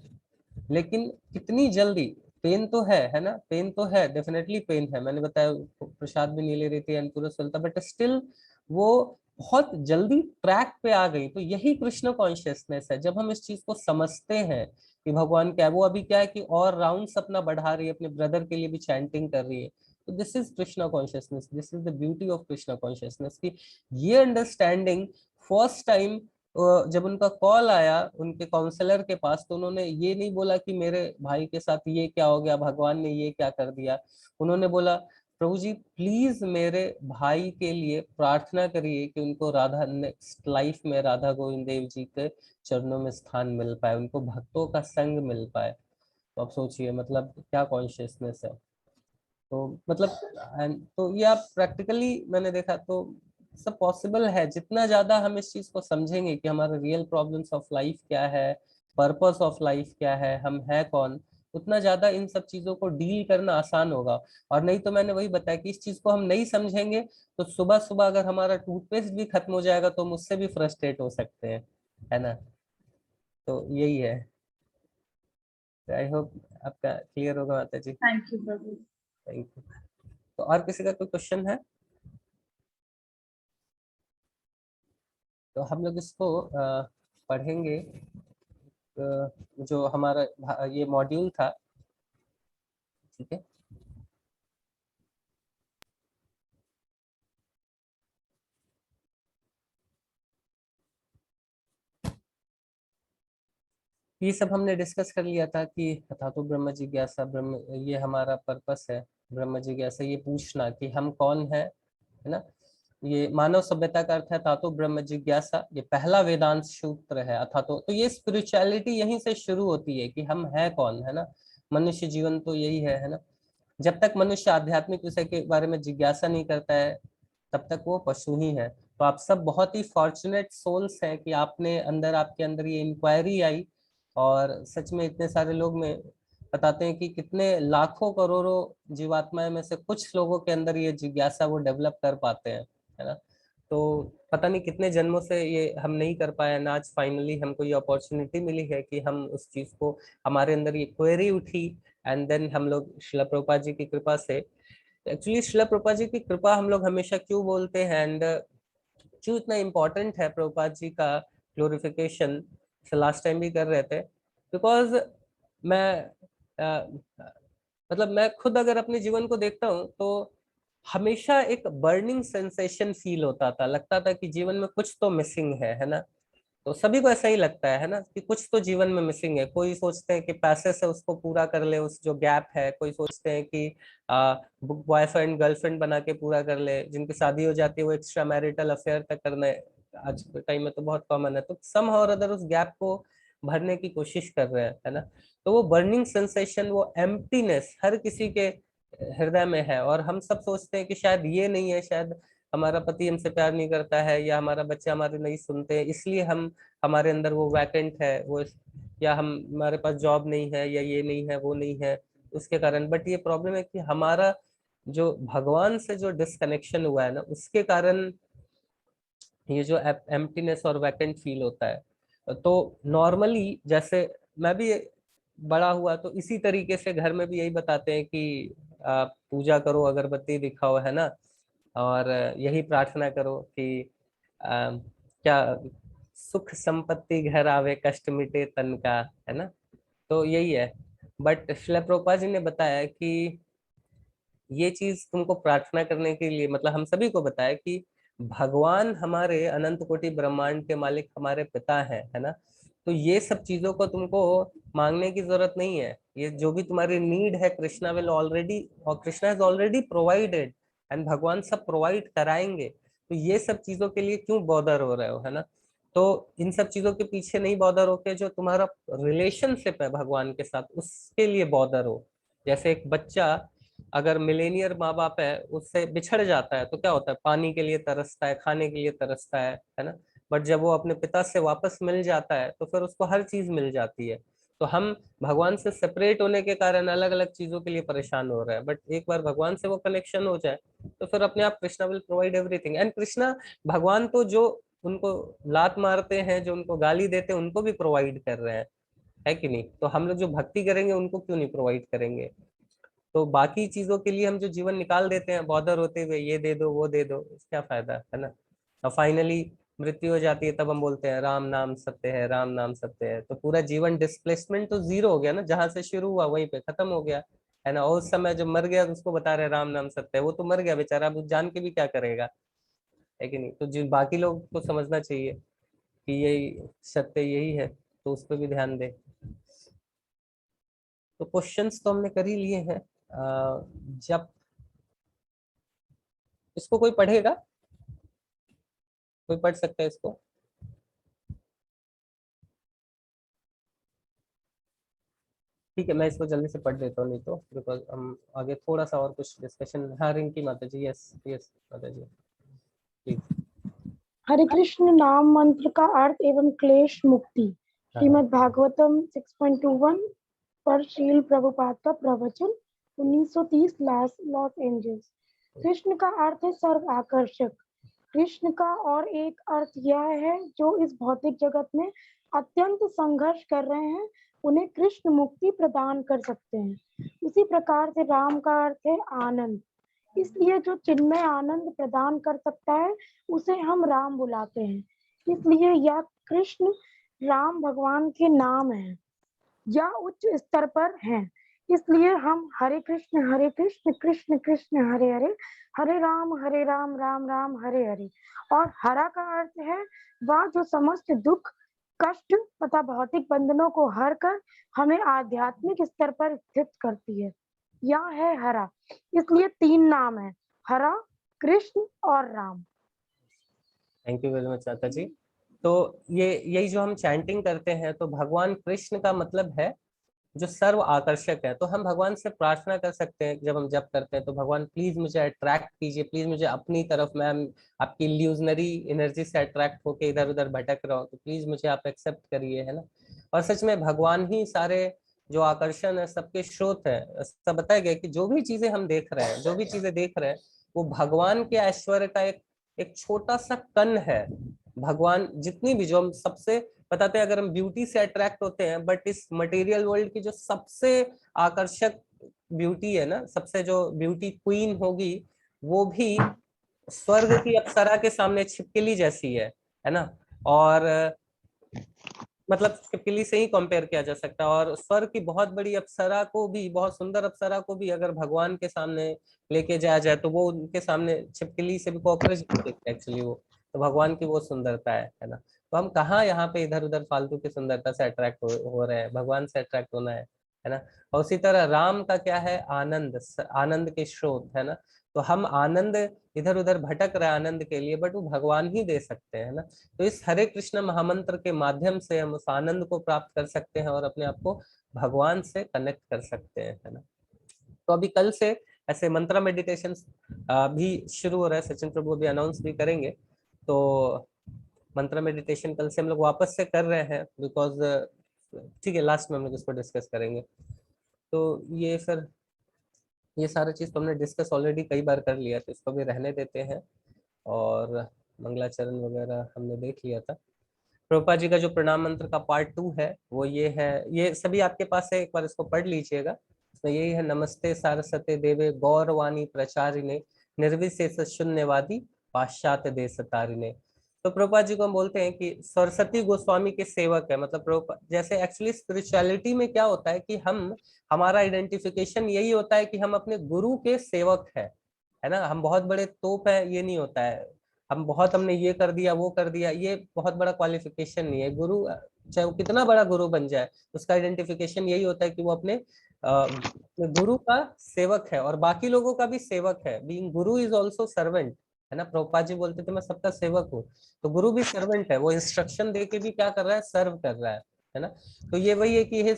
लेकिन कितनी जल्दी, पेन तो है ना, पेन तो है, डेफिनेटली पेन है, मैंने बताया प्रसाद भी नहीं ले रही थी एंड पूरा चलता, बट स्टिल वो बहुत जल्दी ट्रैक पे आ गई। तो यही कृष्ण कॉन्शियसनेस है, जब हम इस चीज को समझते हैं कि भगवान क्या है, वो अभी क्या है कि और राउंड्स अपना बढ़ा रही है, अपने ब्रदर के लिए भी चैंटिंग कर रही है, तो this is Krishna consciousness, this is the beauty of Krishna consciousness, कि ये अंडरस्टैंडिंग फर्स्ट टाइम जब उनका कॉल आया उनके काउंसलर के पास, तो उन्होंने ये नहीं बोला कि मेरे भाई के साथ ये क्या हो गया, भगवान ने ये क्या कर दिया, उन्होंने बोला प्रभु जी प्लीज मेरे भाई के लिए प्रार्थना करिए कि उनको राधा नेक्स्ट लाइफ में राधा गोविंद देव जी के चरणों में स्थान मिल पाए, उनको भक्तों का संग मिल पाए। तो आप सोचिए मतलब क्या कॉन्शियसनेस है। तो मतलब तो ये आप प्रैक्टिकली मैंने देखा तो सब पॉसिबल है, जितना ज्यादा हम इस चीज को समझेंगे कि हमारा रियल प्रॉब्लम्स ऑफ लाइफ क्या है, पर्पस ऑफ लाइफ क्या है, हम है कौन, उतना ज्यादा इन सब चीजों को डील करना आसान होगा। और नहीं तो मैंने वही बताया कि इस चीज को हम नहीं समझेंगे तो सुबह सुबह अगर हमारा टूथपेस्ट भी खत्म हो जाएगा तो हम उससे भी फ्रस्ट्रेट हो सकते हैं, है ना। तो यही है, आई होप आपका क्लियर होगा माता जी। थैंक यू प्रभु। Thank you. तो और किसी का कोई क्वेश्चन है तो हम लोग इसको पढ़ेंगे। जो हमारा ये मॉड्यूल था, ठीक है, ये सब हमने डिस्कस कर लिया था कि था तो ब्रह्म जिज्ञासा, ब्रह्म ये हमारा पर्पस है, ब्रह्म जिज्ञासा ये पूछना कि हम कौन है ना। ये मानव सभ्यता का अर्थ है था तो ब्रह्म जिज्ञासा, ये पहला वेदांत सूत्र है। अथा तो ये स्पिरिचुअलिटी यहीं से शुरू होती है कि हम है कौन, है ना, मनुष्य जीवन तो यही है ना। जब तक मनुष्य आध्यात्मिक विषय के बारे में जिज्ञासा नहीं करता है तब तक वो पशु ही है। तो आप सब बहुत ही फॉर्चुनेट सोल्स हैं कि आपने आपके अंदर ये इंक्वायरी आई, और सच में इतने सारे लोग में बताते हैं कि कितने लाखों करोड़ों जीवात्माएं में से कुछ लोगों के अंदर ये जिज्ञासा वो डेवलप कर पाते हैं, है ना। तो पता नहीं कितने जन्मों से ये हम नहीं कर पाए हैं, आज फाइनली हमको ये अपॉर्चुनिटी मिली है कि हम उस चीज को, हमारे अंदर ये क्वेरी उठी, एंड देन हम लोग श्रील प्रभुपाद जी की कृपा से, एक्चुअली श्रील प्रभुपाद जी की कृपा हम लोग हमेशा क्यों बोलते हैं, एंड क्यों इतना इम्पोर्टेंट है प्रभुपाद जी का ग्लोरिफिकेशन, लास्ट टाइम भी कर रहे थे, बिकॉज मैं मतलब मैं खुद अगर अपने जीवन को देखता हूँ तो हमेशा एक बर्निंग सेंसेशन फील होता था, लगता था कि जीवन में कुछ तो मिसिंग है ना। तो सभी को ऐसा ही लगता है ना, कि कुछ तो जीवन में मिसिंग है। कोई सोचते हैं कि पैसे से उसको पूरा कर ले उस जो गैप है, कोई सोचते हैं कि बॉयफ्रेंड गर्लफ्रेंड बना के पूरा कर ले, जिनकी शादी हो जाती है वो एक्स्ट्रा मैरिटल अफेयर तक करने आज के टाइम में तो बहुत कॉमन है, तो सम और अदर उस गैप को भरने की कोशिश कर रहे हैं, है ना। तो वो बर्निंग सेंसेशन, वो एम्प्टीनेस हर किसी के हृदय में है, और हम सब सोचते हैं कि शायद ये नहीं है, शायद हमारा पति हमसे प्यार नहीं करता है, या हमारा बच्चा हमारे नहीं सुनते हैं, इसलिए हम हमारे अंदर वो वैकेंट है वो, या हम हमारे पास जॉब नहीं है, या ये नहीं है वो नहीं है उसके कारण। बट ये प्रॉब्लम है कि हमारा जो भगवान से जो डिस्कनेक्शन हुआ है ना, उसके कारण ये जो एम्प्टीनेस और वैकेंट फील होता है। तो नॉर्मली जैसे मैं भी बड़ा हुआ तो इसी तरीके से घर में भी यही बताते हैं कि आप पूजा करो, अगरबत्ती दिखाओ, है ना, और यही प्रार्थना करो कि क्या सुख संपत्ति घर आवे, कष्ट मिटे तन का, है ना। तो यही है। बट श्रील प्रभुपाद जी ने बताया कि ये चीज तुमको प्रार्थना करने के लिए, मतलब हम सभी को बताया कि भगवान हमारे अनंत कोटि ब्रह्मांड के मालिक हमारे पिता है ना। तो ये सब चीजों को तुमको मांगने की जरूरत नहीं है। ये जो भी तुम्हारी नीड है कृष्णा विल ऑलरेडी, और Krishna is already provided, and भगवान सब प्रोवाइड कराएंगे। तो ये सब चीजों के लिए क्यों बॉदर हो रहे हो, है ना। तो इन सब चीजों के पीछे नहीं बॉदर होके जो तुम्हारा रिलेशनशिप है भगवान के साथ उसके लिए बॉदर हो। जैसे एक बच्चा अगर मिलेनियर माँ बाप है उससे बिछड़ जाता है तो क्या होता है, पानी के लिए तरसता है, खाने के लिए तरसता है ना। बट जब वो अपने पिता से वापस मिल जाता है तो फिर उसको हर चीज मिल जाती है। तो हम भगवान से सेपरेट होने के कारण अलग अलग चीजों के लिए परेशान हो रहे हैं, बट एक बार भगवान से वो कनेक्शन हो जाए तो फिर अपने आप Krishna will provide everything. And Krishna भगवान तो जो उनको लात मारते हैं, जो उनको गाली देते हैं, उनको भी प्रोवाइड कर रहे हैं, है कि नहीं। तो हम लोग जो भक्ति करेंगे उनको क्यों नहीं प्रोवाइड करेंगे। तो बाकी चीजों के लिए हम जो जीवन निकाल देते हैं बॉदर होते हुए, ये दे दो वो दे दो, क्या फायदा, है ना। और फाइनली मृत्यु हो जाती है तब हम बोलते हैं राम नाम सत्य है, राम नाम सत्य है। तो पूरा जीवन डिस्प्लेसमेंट तो जीरो हो गया ना, जहां से शुरू हुआ वहीं पे खत्म हो गया, है ना। और उस समय जब मर गया तो उसको बता रहे राम नाम सत्य है, वो तो मर गया बेचारा, अब जान के भी क्या करेगा, है कि नहीं। तो जिन बाकी लोग को समझना चाहिए कि यही सत्य यही है, तो उस पर भी ध्यान दे। तो क्वेश्चंस तो हमने कर ही लिए हैं। जब इसको कोई पढ़ेगा, कोई पढ़ सकता है इसको। ठीक है, मैं इसको जल्दी से पढ़ देता हूँ, नहीं तो बिकॉज हम आगे थोड़ा सा और कुछ डिस्कशन। हाँ रिंकी माता जी, यस यस माता जी, ठीक। हरे कृष्ण नाम मंत्र का अर्थ एवं क्लेश मुक्ति। श्रीमद् भागवतम 6.21 पर श्रील प्रभुपाद का प्रवचन 1930 लॉस एंजल्स। कृष्ण का अर्थ है सर्व आकर्षक। कृष्ण का और एक अर्थ यह है जो इस भौतिक जगत में अत्यंत संघर्ष कर रहे हैं उन्हें कृष्ण मुक्ति प्रदान कर सकते हैं। उसी प्रकार से राम का अर्थ है आनंद। इसलिए जो चिन्मय आनंद प्रदान कर सकता है उसे हम राम बुलाते हैं। इसलिए यह कृष्ण राम भगवान के नाम है या उच्च स्तर पर हैं। इसलिए हम हरे कृष्ण कृष्ण कृष्ण हरे हरे, हरे राम राम राम हरे हरे। और हरा का अर्थ है वह जो समस्त दुख कष्ट तथा भौतिक बंधनों को हर कर हमें आध्यात्मिक स्तर पर स्थित करती है। यह है हरा। इसलिए 3 नाम है, हरा, कृष्ण और Ram. Thank you very much चाचा जी। तो ये यही जो हम चैंटिंग करते हैं, तो भगवान कृष्ण का मतलब है जो सर्व आकर्षक है। तो हम भगवान से प्रार्थना कर सकते हैं जब हम जप करते हैं, तो भगवान प्लीज मुझे अट्रैक्ट कीजिए, प्लीज मुझे अपनी तरफ, मैं आपकी इल्यूजनरी एनर्जी से अट्रैक्ट होके इधर उधर भटक रहा हूँ, तो प्लीज मुझे आप एक्सेप्ट करिए, है ना। और सच में भगवान ही सारे जो आकर्षण है सबके स्रोत है। ऐसा बताया गया कि जो भी चीजें हम देख रहे हैं, जो भी चीजें देख रहे हैं, वो भगवान के ऐश्वर्य का एक छोटा सा कण है। भगवान जितनी भी, जो हम सबसे बताते हैं, अगर हम ब्यूटी से अट्रैक्ट होते हैं, बट इस मटेरियल वर्ल्ड की जो सबसे आकर्षक ब्यूटी है ना, सबसे जो ब्यूटी क्वीन होगी, वो भी स्वर्ग की अप्सरा के सामने छिपकली जैसी है ना। और मतलब छिपकली से ही कंपेयर किया जा सकता है। और स्वर्ग की बहुत बड़ी अप्सरा को भी, बहुत सुंदर अप्सरा को भी अगर भगवान के सामने लेके जाया जाए, तो वो उनके सामने छिपकली से भी कॉकरोच दिखते एक्चुअली वो। तो भगवान की वो सुंदरता है ना। तो हम कहाँ यहाँ पे इधर उधर फालतू की सुंदरता से अट्रैक्ट हो रहे हैं, भगवान से अट्रैक्ट होना है ना। और उसी तरह राम का क्या है, आनंद, आनंद के स्रोत, है ना। तो हम आनंद इधर उधर भटक रहे हैं आनंद के लिए, बट वो भगवान ही दे सकते हैं ना। तो इस हरे कृष्ण महामंत्र के माध्यम से हम उस आनंद को प्राप्त कर सकते हैं और अपने आप को भगवान से कनेक्ट कर सकते हैं, है ना। तो अभी कल से ऐसे मंत्र मेडिटेशन भी शुरू हो रहा है, सचिन प्रभु भी अनाउंस भी करेंगे। तो मंत्र मेडिटेशन कल से हम लोग वापस से कर रहे हैं, बिकॉज ठीक है, लास्ट में हम लोग इसको डिस्कस करेंगे। तो ये फिर ये सारा चीज तो हमने डिस्कस ऑलरेडी कई बार कर लिया, तो इसको भी रहने देते हैं। और मंगलाचरण वगैरह हमने देख लिया था। प्रभुपाद जी का जो प्रणाम मंत्र का पार्ट 2 है वो ये है, ये सभी आपके पास है, एक बार इसको पढ़ लीजिएगा। इसमें यही है, नमस्ते सारस्वते देवे गौरवाणी प्रचारिणे निर्विशेष शून्यवादी पाश्चात्य देश तारिणे। तो प्रभुपाद जी को हम बोलते हैं कि सरस्वती गोस्वामी के सेवक है। मतलब प्रभुपाद जैसे एक्चुअली स्पिरिचुअलिटी में क्या होता है कि हम, हमारा आइडेंटिफिकेशन यही होता है कि हम अपने गुरु के सेवक है ना। हम बहुत बड़े तोप है ये नहीं होता है, हम बहुत, हमने ये कर दिया वो कर दिया, ये बहुत बड़ा क्वालिफिकेशन नहीं है। गुरु चाहे वो कितना बड़ा गुरु बन जाए, उसका आइडेंटिफिकेशन यही होता है कि वो अपने गुरु का सेवक है और बाकी लोगों का भी सेवक है। Being Guru is also servant, है ना। प्रभुपाद जी बोलते थे मैं सबका सेवक हूँ, तो गुरु भी सर्वेंट है, वो इंस्ट्रक्शन दे के भी क्या कर रहा है, सर्व कर रहा है ना। तो ये वही है कि हे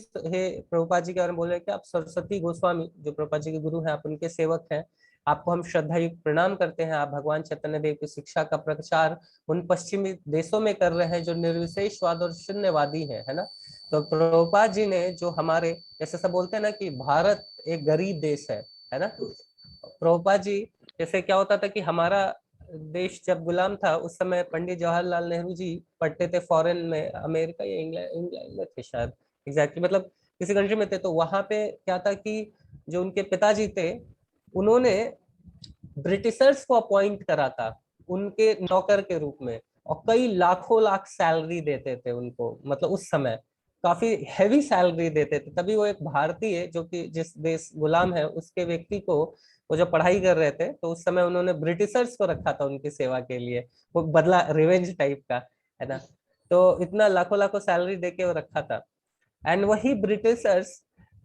प्रभुपाद जी के बारे में बोल रहे हैं कि आप सरस्वती गोस्वामी जो प्रभुपाद जी के गुरु हैं, आप उनके सेवक हैं। आपको हम श्रद्धा युक्त प्रणाम करते हैं। आप भगवान चैतन्य देव की शिक्षा का प्रचार उन पश्चिमी देशों में कर रहे हैं जो निर्विशेषवाद और शून्यवादी है ना। तो प्रभुपाद जी ने जो हमारे, जैसे सब बोलते हैं ना कि भारत एक गरीब देश है ना। प्रभुपाद जी, जैसे क्या होता था कि हमारा देश जब गुलाम था उस समय पंडित जवाहरलाल नेहरू जी पढ़ते थे फॉरेन में, अमेरिका या इंग्लैंड में थे शायद, एग्जैक्टली मतलब किसी कंट्री में थे। तो वहां पे क्या था कि जो उनके पिताजी थे, उन्होंने ब्रिटिशर्स को अपॉइंट करा था उनके नौकर के रूप में, और कई लाखों लाख सैलरी देते थे उनको। मतलब उस समय काफी हैवी सैलरी देते थे। तभी वो एक भारतीय जो कि जिस देश गुलाम है उसके व्यक्ति को, वो जब पढ़ाई कर रहे थे तो उस समय उन्होंने ब्रिटिशर्स को रखा था उनकी सेवा के लिए, वो बदला रिवेंज टाइप का, है ना। तो इतना लाखों लाखों सैलरी देके वो रखा था। एंड वही ब्रिटिशर्स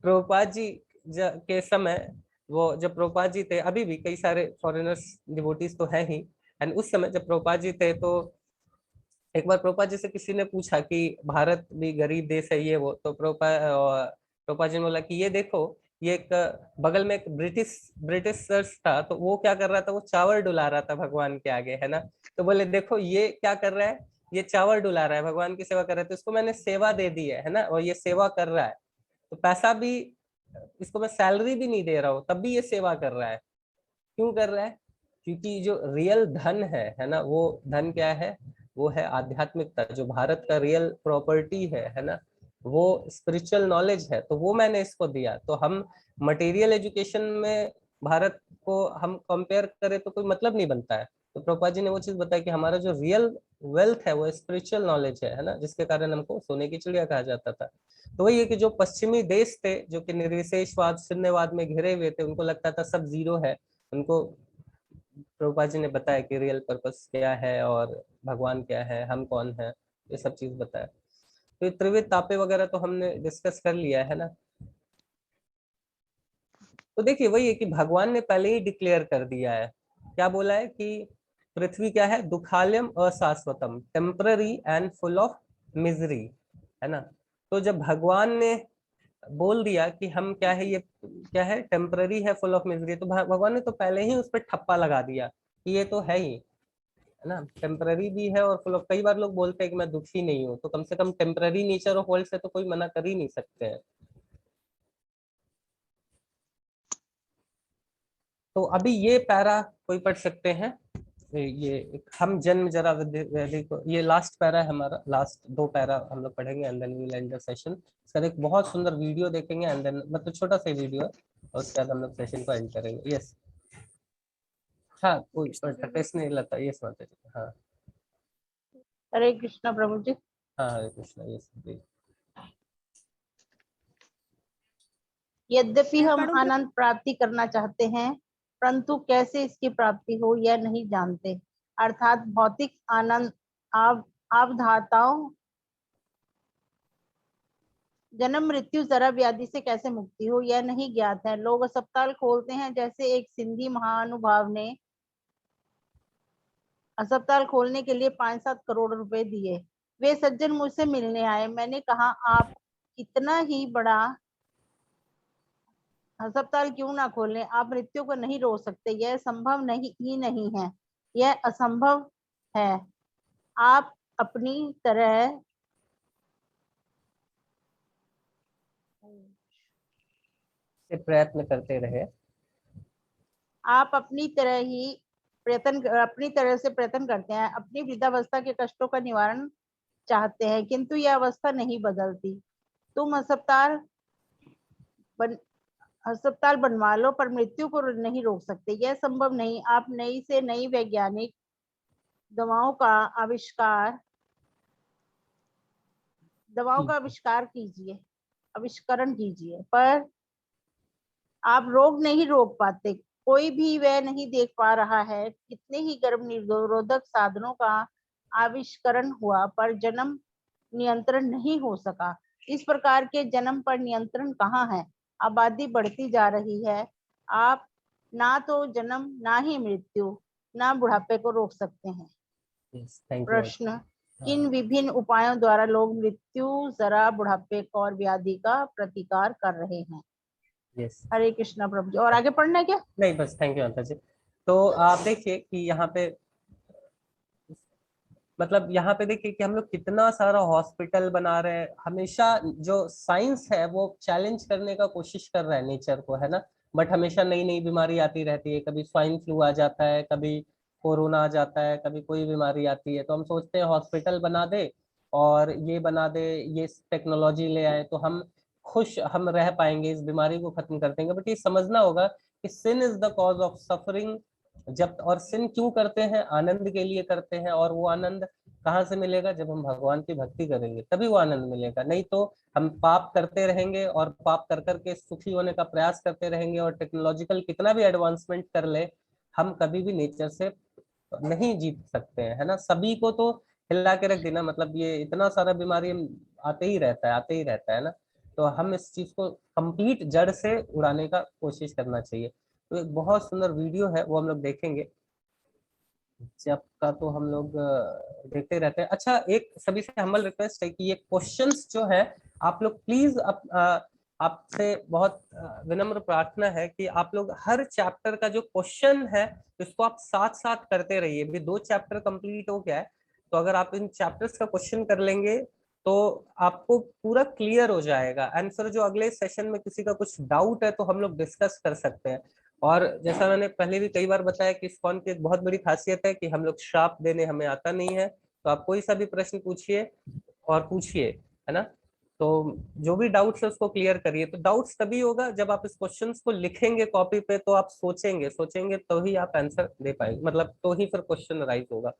प्रभुपाद जी के समय, वो जब प्रभुपाद जी थे, अभी भी कई सारे फॉरेनर्स डिवोटीज तो है ही, एंड उस समय जब प्रभुपाद जी थे, तो एक बार प्रभुपाद जी से किसी ने पूछा कि भारत भी गरीब देश है ये वो, तो प्रभुपाद जी ने बोला कि ये देखो, ये एक बगल में एक ब्रिटिशर्स था, तो वो क्या कर रहा था, वो चावल डुला रहा था भगवान के आगे, है ना। तो बोले देखो ये क्या कर रहा है, ये चावल डुला रहा है, भगवान की सेवा कर रहा है, तो इसको मैंने सेवा दे दी है ना, और ये सेवा कर रहा है। तो पैसा भी, इसको मैं सैलरी भी नहीं दे रहा हूँ, तब भी ये सेवा कर रहा है। क्यों कर रहा है? क्योंकि जो रियल धन है ना, वो धन क्या है, वो है आध्यात्मिकता। जो भारत का रियल प्रॉपर्टी है ना, वो स्पिरिचुअल नॉलेज है। तो वो मैंने इसको दिया। तो हम मटेरियल एजुकेशन में भारत को हम कंपेयर करें तो कोई मतलब नहीं बनता है। तो प्रभुपाद जी ने वो चीज बताया कि हमारा जो रियल वेल्थ है वो स्पिरिचुअल नॉलेज है ना, जिसके कारण हमको सोने की चिड़िया कहा जाता था। तो वही है कि जो पश्चिमी देश थे जो कि निर्विशेषवाद शून्यवाद में घिरे हुए थे, उनको लगता था सब जीरो है। उनको प्रभुपाद जी ने बताया कि रियल पर्पस क्या है और भगवान क्या है, हम कौन है, ये सब चीज बताया। तो ये त्रिविध तापे वगैरह तो हमने डिस्कस कर लिया है ना। तो देखिए वही है कि भगवान ने पहले ही डिक्लेयर कर दिया है, क्या बोला है कि पृथ्वी क्या है, दुखालयम अशाश्वतम, temporary and full of misery, है ना। तो जब भगवान ने बोल दिया कि हम क्या है, ये क्या है, टेम्पररी है, फुल ऑफ मिजरी, तो भगवान ने तो पहले ही उस पर ठप्पा लगा दिया कि ये तो है ही, है ना, टेम्पररी भी है और फुल ऑफ। कई बार लोग बोलते हैं कि मैं दुखी नहीं हूँ, तो कम से कम टेम्पररी नेचर ऑफ वर्ल्ड से तो कोई मना कर ही नहीं सकते हैं। तो अभी ये पैरा कोई पढ़ सकते हैं, ये हम जन्म जरा वैधि को, ये लास्ट पैरा है हमारा, लास्ट 2 पैरा हम लोग पढ़ेंगे and then we will end the session. इसका एक बहुत सुंदर वीडियो देखेंगे एंड देन, मतलब छोटा सा वीडियो है, और उसके बाद हम लोग सेशन को एंड करेंगे। यस, हाँ कोई प्रश्न नहीं लगता, यस माता जी, हाँ हरे कृष्णा प्रभु जी। हाँ हरे कृष्णा, यस। यद्यपि हम आनंद प्राप्ति करना चाहते हैं, परंतु कैसे इसकी प्राप्ति हो यह नहीं जानते। अर्थात भौतिक आनंद आवधाताओं, जन्म मृत्यु जरा व्याधि से कैसे मुक्ति हो यह नहीं ज्ञात है। लोग अस्पताल खोलते हैं, जैसे एक सिंधी महानुभाव ने अस्पताल खोलने के लिए 5-7 करोड़ रुपए दिए। वे सज्जन मुझसे मिलने आए। मैंने कहा, आप इतना ही बड़ा अस्पताल क्यों ना खोलें, आप मृत्यु को नहीं रोक सकते, यह संभव नहीं है, यह असंभव है। आप अपनी तरह से प्रयत्न करते रहे, आप अपनी तरह से प्रयत्न करते हैं, अपनी वृद्धावस्था के कष्टों का निवारण चाहते हैं, किंतु यह अवस्था नहीं बदलती। तुम अस्पताल बनवा लो, पर मृत्यु को नहीं रोक सकते, यह संभव नहीं। आप नई से नई वैज्ञानिक दवाओं का आविष्करण कीजिए, पर आप रोग नहीं रोक पाते। कोई भी वह नहीं देख पा रहा है, कितने ही गर्भ निरोधक साधनों का आविष्करण हुआ, पर जन्म नियंत्रण नहीं हो सका। इस प्रकार के जन्म पर नियंत्रण कहाँ है? आबादी बढ़ती जा रही है। आप ना तो जन्म, ना ही मृत्यु, ना बुढ़ापे को रोक सकते हैं। yes, thank you। प्रश्न, किन विभिन्न उपायों द्वारा लोग मृत्यु, जरा, बुढ़ापे और व्याधि का प्रतिकार कर रहे हैं? yes। हरे कृष्णा प्रभु जी। और आगे पढ़ना है क्या? नहीं बस, थैंक यू माता जी। तो आप देखिए कि यहाँ पे, मतलब यहाँ पे देखिए कि हम लोग कितना सारा हॉस्पिटल बना रहे हैं। हमेशा जो साइंस है वो चैलेंज करने का कोशिश कर रहा है नेचर को, है ना, बट हमेशा नई नई बीमारी आती रहती है। कभी स्वाइन फ्लू आ जाता है, कभी कोरोना आ जाता है, कभी कोई बीमारी आती है, तो हम सोचते हैं हॉस्पिटल बना दे और ये बना दे, ये टेक्नोलॉजी ले आए तो हम खुश हम रह पाएंगे, इस बीमारी को खत्म कर देंगे। बट ये समझना होगा कि sin is the cause of suffering. जब, और सिन क्यों करते हैं? आनंद के लिए करते हैं, और वो आनंद कहाँ से मिलेगा? जब हम भगवान की भक्ति करेंगे तभी वो आनंद मिलेगा। नहीं तो हम पाप करते रहेंगे और पाप कर करके सुखी होने का प्रयास करते रहेंगे, और टेक्नोलॉजिकल कितना भी एडवांसमेंट कर ले, हम कभी भी नेचर से नहीं जीत सकते हैं, है ना। सभी को तो हिला के रख देना, मतलब ये इतना सारा बीमारी आते ही रहता है ना। तो हम इस चीज को कंप्लीट जड़ से उड़ाने का कोशिश करना चाहिए। तो एक बहुत सुंदर वीडियो है, वो हम लोग देखेंगे। जब का तो हम लोग देखते रहते हैं। अच्छा, एक सभी से हम्बल रिक्वेस्ट है कि ये क्वेश्चंस जो है आप लोग प्लीज आपसे बहुत विनम्र प्रार्थना है कि आप लोग हर चैप्टर का जो क्वेश्चन है उसको आप साथ साथ करते रहिए। अभी 2 चैप्टर कंप्लीट हो गया है, तो अगर आप इन चैप्टर्स का क्वेश्चन कर लेंगे तो आपको पूरा क्लियर हो जाएगा। आंसर जो अगले सेशन में किसी का कुछ डाउट है तो हम लोग डिस्कस कर सकते हैं। और जैसा मैंने पहले भी कई बार बताया कि इस्कॉन की एक बहुत बड़ी खासियत है कि हम लोग श्राप देने हमें आता नहीं है। तो आप कोई सा भी प्रश्न पूछिए और पूछिए, है ना। तो जो भी डाउट्स है उसको क्लियर करिए। तो डाउट्स तभी होगा जब आप इस क्वेश्चंस को लिखेंगे कॉपी पे, तो आप सोचेंगे तो ही आप आंसर दे पाएंगे, मतलब तो ही फिर क्वेश्चन राइज होगा।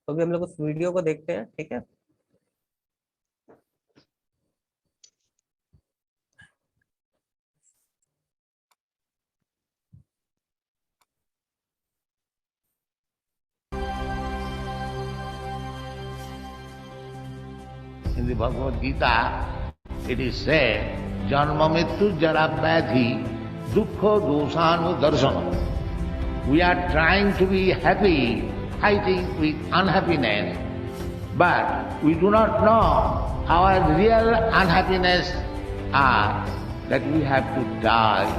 तो भी हम लोग उस वीडियो को देखते हैं, ठीक है। In the Bhagavad Gita, it is said, Janma Mittu Jara Vyadhi Dukkha Dosanu Darsana. We are trying to be happy, fighting with unhappiness, but we do not know our real unhappiness are that we have to die,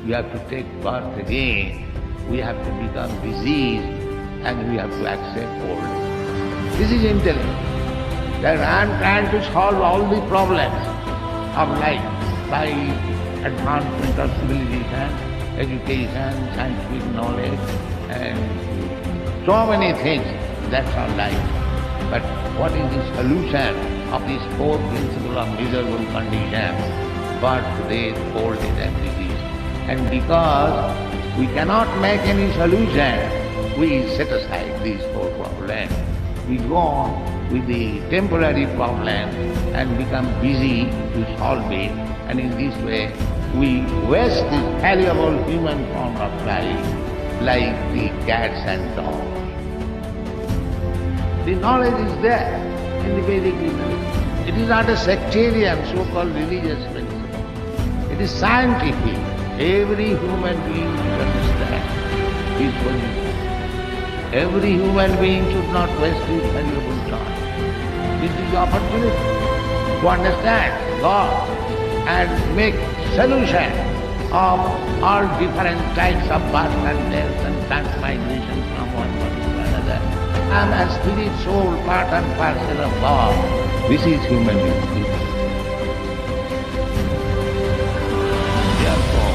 we have to take birth again, we have to become diseased, and we have to accept old age. This is intelligence. That I am trying to solve all the problems of life by advancement of civilization, education, scientific knowledge, and so many things. That's our life. But what is the solution of these four principles of miserable condition? Birth, death, old age, and disease. And because we cannot make any solution, we set aside these four problems. We go on with the temporary problem and become busy to solve it. And in this way, we waste this valuable human form of life like the cats and dogs. The knowledge is there in the Vedic literature. It is not a sectarian, so-called religious principle. It is scientific. Every human being should understand his position. Every human being should not waste his valuable time. This is the opportunity to understand God and make solution of all different types of birth and death and transmigration from one body to another. I am a spirit, soul, part and parcel of God. This is human being. Therefore,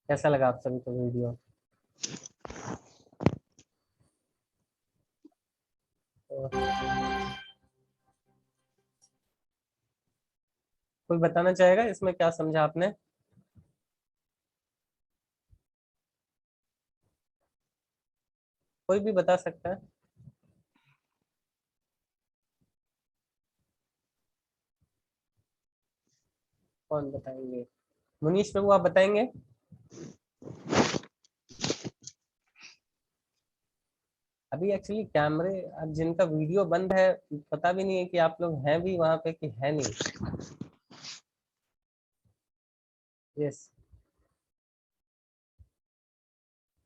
कैसा लगा आप सभी को video? कोई बताना चाहेगा इसमें क्या समझा आपने? कोई भी बता सकता है? कौन बताएंगे? मुनीश प्रभु आप बताएंगे? अभी एक्चुअली कैमरे, अब जिनका वीडियो बंद है पता भी नहीं है कि आप लोग हैं भी वहां पे कि है नहीं। यस,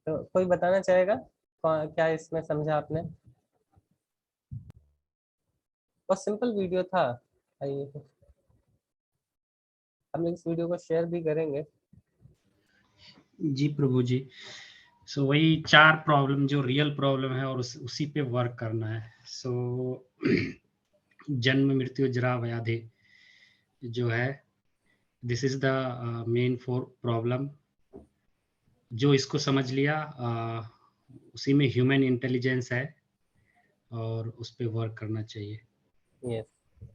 तो कोई बताना चाहेगा क्या इसमें समझा आपने? बहुत सिंपल वीडियो था। आइए हम लोग इस वीडियो को शेयर भी करेंगे। जी प्रभु जी, सो वही 4 प्रॉब्लम जो रियल प्रॉब्लम है और उसी पे वर्क करना है। सो जन्म मृत्यु जरा व्याधि जो है, this is the main 4 problem. जो इसको समझ लिया उसी में ह्यूमन इंटेलिजेंस है और उस पे वर्क करना चाहिए। यस,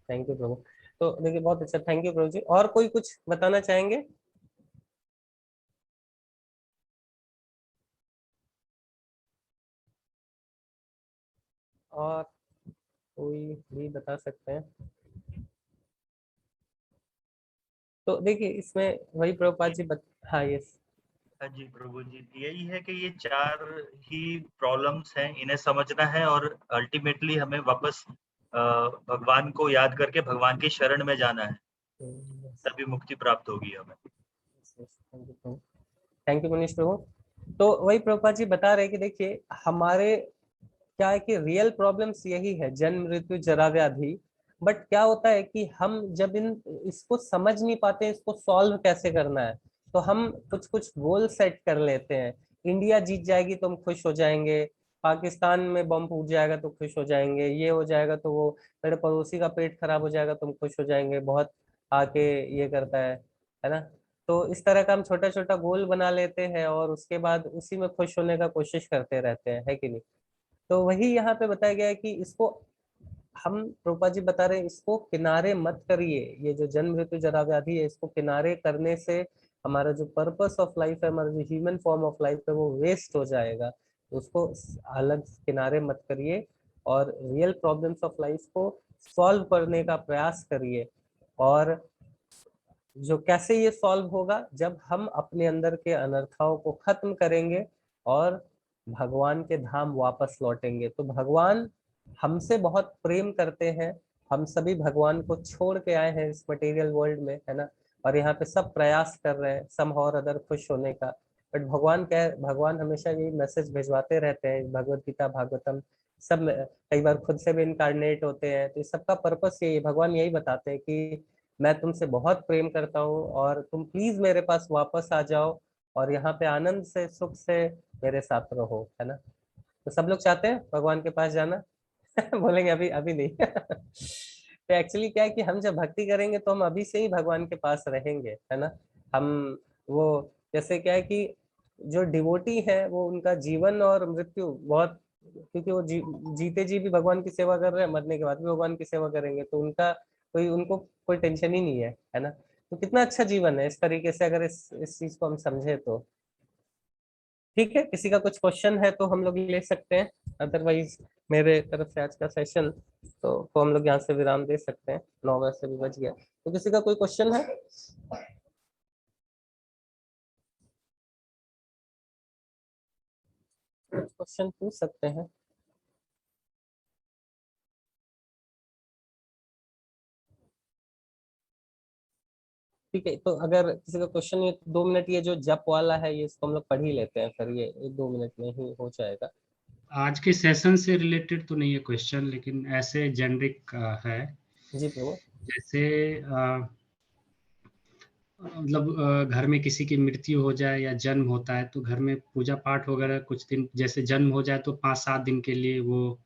थैंक यू प्रभु। तो देखिए बहुत अच्छा, थैंक यू प्रभु जी। और कोई कुछ बताना चाहेंगे? और कोई भी बता सकते हैं? तो देखिए इसमें वही प्रभुपाद जी हाँ यस। हाँ जी प्रभु जी, यही है कि ये 4 ही प्रॉब्लम्स हैं, इन्हें समझना है और अल्टीमेटली हमें वापस भगवान को याद करके भगवान की शरण में जाना है, तभी मुक्ति प्राप्त होगी हमें। थैंक यू मनीष प्रभु। तो वही प्रभुपाद जी बता रहे कि देखिए हमारे क्या है कि रियल प्रॉब्लम्स यही है, जन्म मृत्यु जरा व्याधि। बट क्या होता है कि हम जब इसको समझ नहीं पाते, इसको सॉल्व कैसे करना है, तो हम कुछ कुछ गोल सेट कर लेते हैं। इंडिया जीत जाएगी तो हम खुश हो जाएंगे, पाकिस्तान में बम फूट जाएगा तो खुश हो जाएंगे, ये हो जाएगा तो वो मेरे पड़ोसी का पेट खराब हो जाएगा तो हम खुश हो जाएंगे, बहुत आके ये करता है ना। तो इस तरह का हम छोटा छोटा गोल बना लेते हैं और उसके बाद उसी में खुश होने का कोशिश करते रहते हैं, है कि नहीं? तो वही यहाँ पे बताया गया है कि इसको हम प्रभुपा जी बता रहे हैं, इसको किनारे मत करिए। ये जो जन्म मृत्यु जरा व्याधि है, इसको किनारे करने से हमारा जो पर्पस ऑफ लाइफ है, हमारा जो ह्यूमन फॉर्म ऑफ लाइफ है, वो वेस्ट हो जाएगा। उसको अलग किनारे मत करिए और रियल प्रॉब्लम्स ऑफ लाइफ को सॉल्व करने का प्रयास करिए। और जो कैसे ये सॉल्व होगा, जब हम अपने अंदर के अनर्थाओं को खत्म करेंगे और भगवान के धाम वापस लौटेंगे। तो भगवान हमसे बहुत प्रेम करते हैं, हम सभी भगवान को छोड़ के आए हैं इस मटेरियल वर्ल्ड में, है ना, और यहाँ पे सब प्रयास कर रहे हैं सम और अदर खुश होने का। बट भगवान हमेशा यही मैसेज भिजवाते रहते हैं, भगवत गीता, भागवतम सब में, कई बार खुद से भी इनकारनेट होते हैं। तो इस सबका पर्पस यही, भगवान यही बताते हैं कि मैं तुमसे बहुत प्रेम करता हूँ और तुम प्लीज मेरे पास वापस आ जाओ और यहाँ पे आनंद से, सुख से मेरे साथ रहो, है ना। तो सब लोग चाहते हैं भगवान के पास जाना। बोलेंगे अभी अभी नहीं। तो एक्चुअली क्या है कि हम जब भक्ति करेंगे तो हम अभी से ही भगवान के पास रहेंगे, है ना। हम वो जैसे क्या है कि जो डिवोटी है वो उनका जीवन और मृत्यु बहुत, क्योंकि वो जीते जी भी भगवान की सेवा कर रहे हैं, मरने के बाद भी भगवान की सेवा करेंगे, तो उनको कोई टेंशन ही नहीं है ना। तो कितना अच्छा जीवन है इस तरीके से, अगर इस चीज को हम समझे तो। ठीक है, किसी का कुछ क्वेश्चन है तो हम लोग ले सकते हैं, अदरवाइज मेरे तरफ से आज का सेशन तो हम लोग यहाँ से विराम दे सकते हैं, 9 वैसे भी बज गया। तो किसी का कोई क्वेश्चन है? क्वेश्चन पूछ सकते हैं। ठीक है, तो अगर किसी का क्वेश्चन, ये 2 मिनट ये जो जप वाला है ये इसको हम लोग पढ़ ही लेते हैं, फिर ये 2 मिनट में ही हो जाएगा। आज के सेशन से रिलेटेड तो नहीं है क्वेश्चन, लेकिन ऐसे जेनरिक है। जी प्रभु। जैसे मतलब घर में किसी की मृत्यु हो जाए या जन्म होता है तो घर में पूजा पाठ वगैरह कुछ दिन, जैसे जन्म हो जाए तो 5-7 दिन के लिए वो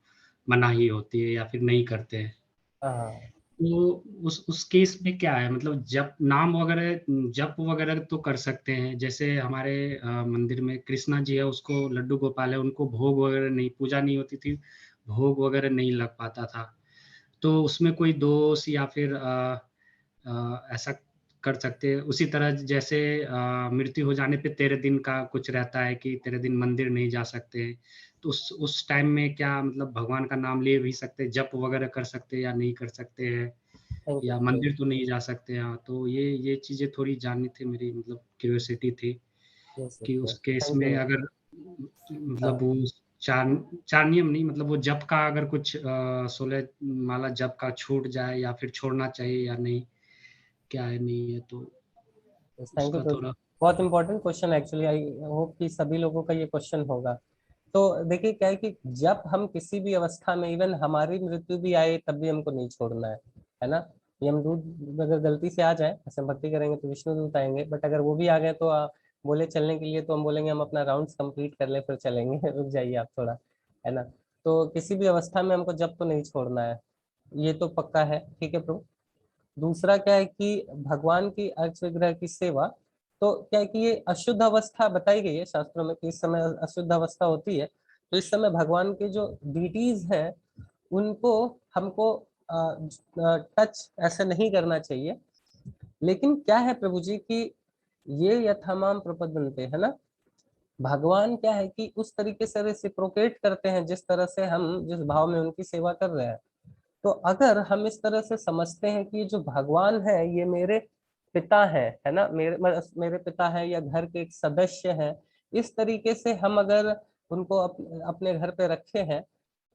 मनाही होती है या फिर नहीं करते हैं। हाँ, तो उस केस में क्या है, मतलब जप नाम वगैरह जप वगैरह तो कर सकते हैं। जैसे हमारे मंदिर में कृष्णा जी है, उसको लड्डू गोपाल है, उनको भोग वगैरह नहीं, पूजा नहीं होती थी, भोग वगैरह नहीं लग पाता था। तो उसमें कोई दोष या फिर ऐसा कर सकते हैं। उसी तरह जैसे मृत्यु हो जाने पे 13 दिन का कुछ रहता है कि 13 दिन मंदिर नहीं जा सकते, तो उस टाइम में क्या मतलब भगवान का नाम ले भी सकते, जप वगैरह कर सकते या नहीं कर सकते हैं, थैंक या यू। मंदिर तो नहीं जा सकते हैं। तो ये चीजें थोड़ी जाननी थी, मेरी मतलब क्यूरियोसिटी थी कि उस केस थैंक में यू। अगर मतलब वो चार चार नियम नहीं, मतलब वो जप का अगर कुछ 16 माला जप का छूट जाए या फिर छोड़ना चाहिए या नहीं, क्या है नहीं है, तो थैंक यू उसका प्रभु, थोड़ा। बहुत important question actually, I hope कि सभी लोगों का ये क्वेश्चन होगा। तो देखिए क्या है कि जब हम किसी भी अवस्था में, इवन हमारी मृत्यु भी आए तब भी हमको नहीं छोड़ना है ना। यमदूत अगर गलती से आ जाए, ऐसे हम भक्ति करेंगे तो विष्णु दूत आएंगे, बट अगर वो भी आ गए तो बोले चलने के लिए, तो हम बोलेंगे हम अपना राउंड्स कंप्लीट कर ले फिर चलेंगे। रुक जाइए आप थोड़ा, है ना। तो किसी भी अवस्था में हमको जब तो नहीं छोड़ना है, ये तो पक्का है। ठीक है प्रभु। दूसरा क्या है कि भगवान की अर्च विग्रह की सेवा, तो क्या है कि ये अशुद्ध अवस्था बताई गई है शास्त्रों में कि इस समय अशुद्ध अवस्था होती है। तो इस समय भगवान के जो डीटीज हैं उनको हमको टच ऐसे नहीं करना चाहिए। लेकिन क्या है प्रभु जी कि ये यथामाम प्रपद्यन्ते, है ना, भगवान क्या है कि उस तरीके से रेसिप्रोकेट करते हैं जिस तरह से हम जिस भाव में उनकी सेवा कर रहे हैं। तो अगर हम इस तरह से समझते हैं कि जो भगवान है ये मेरे पिता है ना, मेरे पिता है या घर के एक सदस्य हैं, इस तरीके से हम अगर उनको अपने घर पे रखे हैं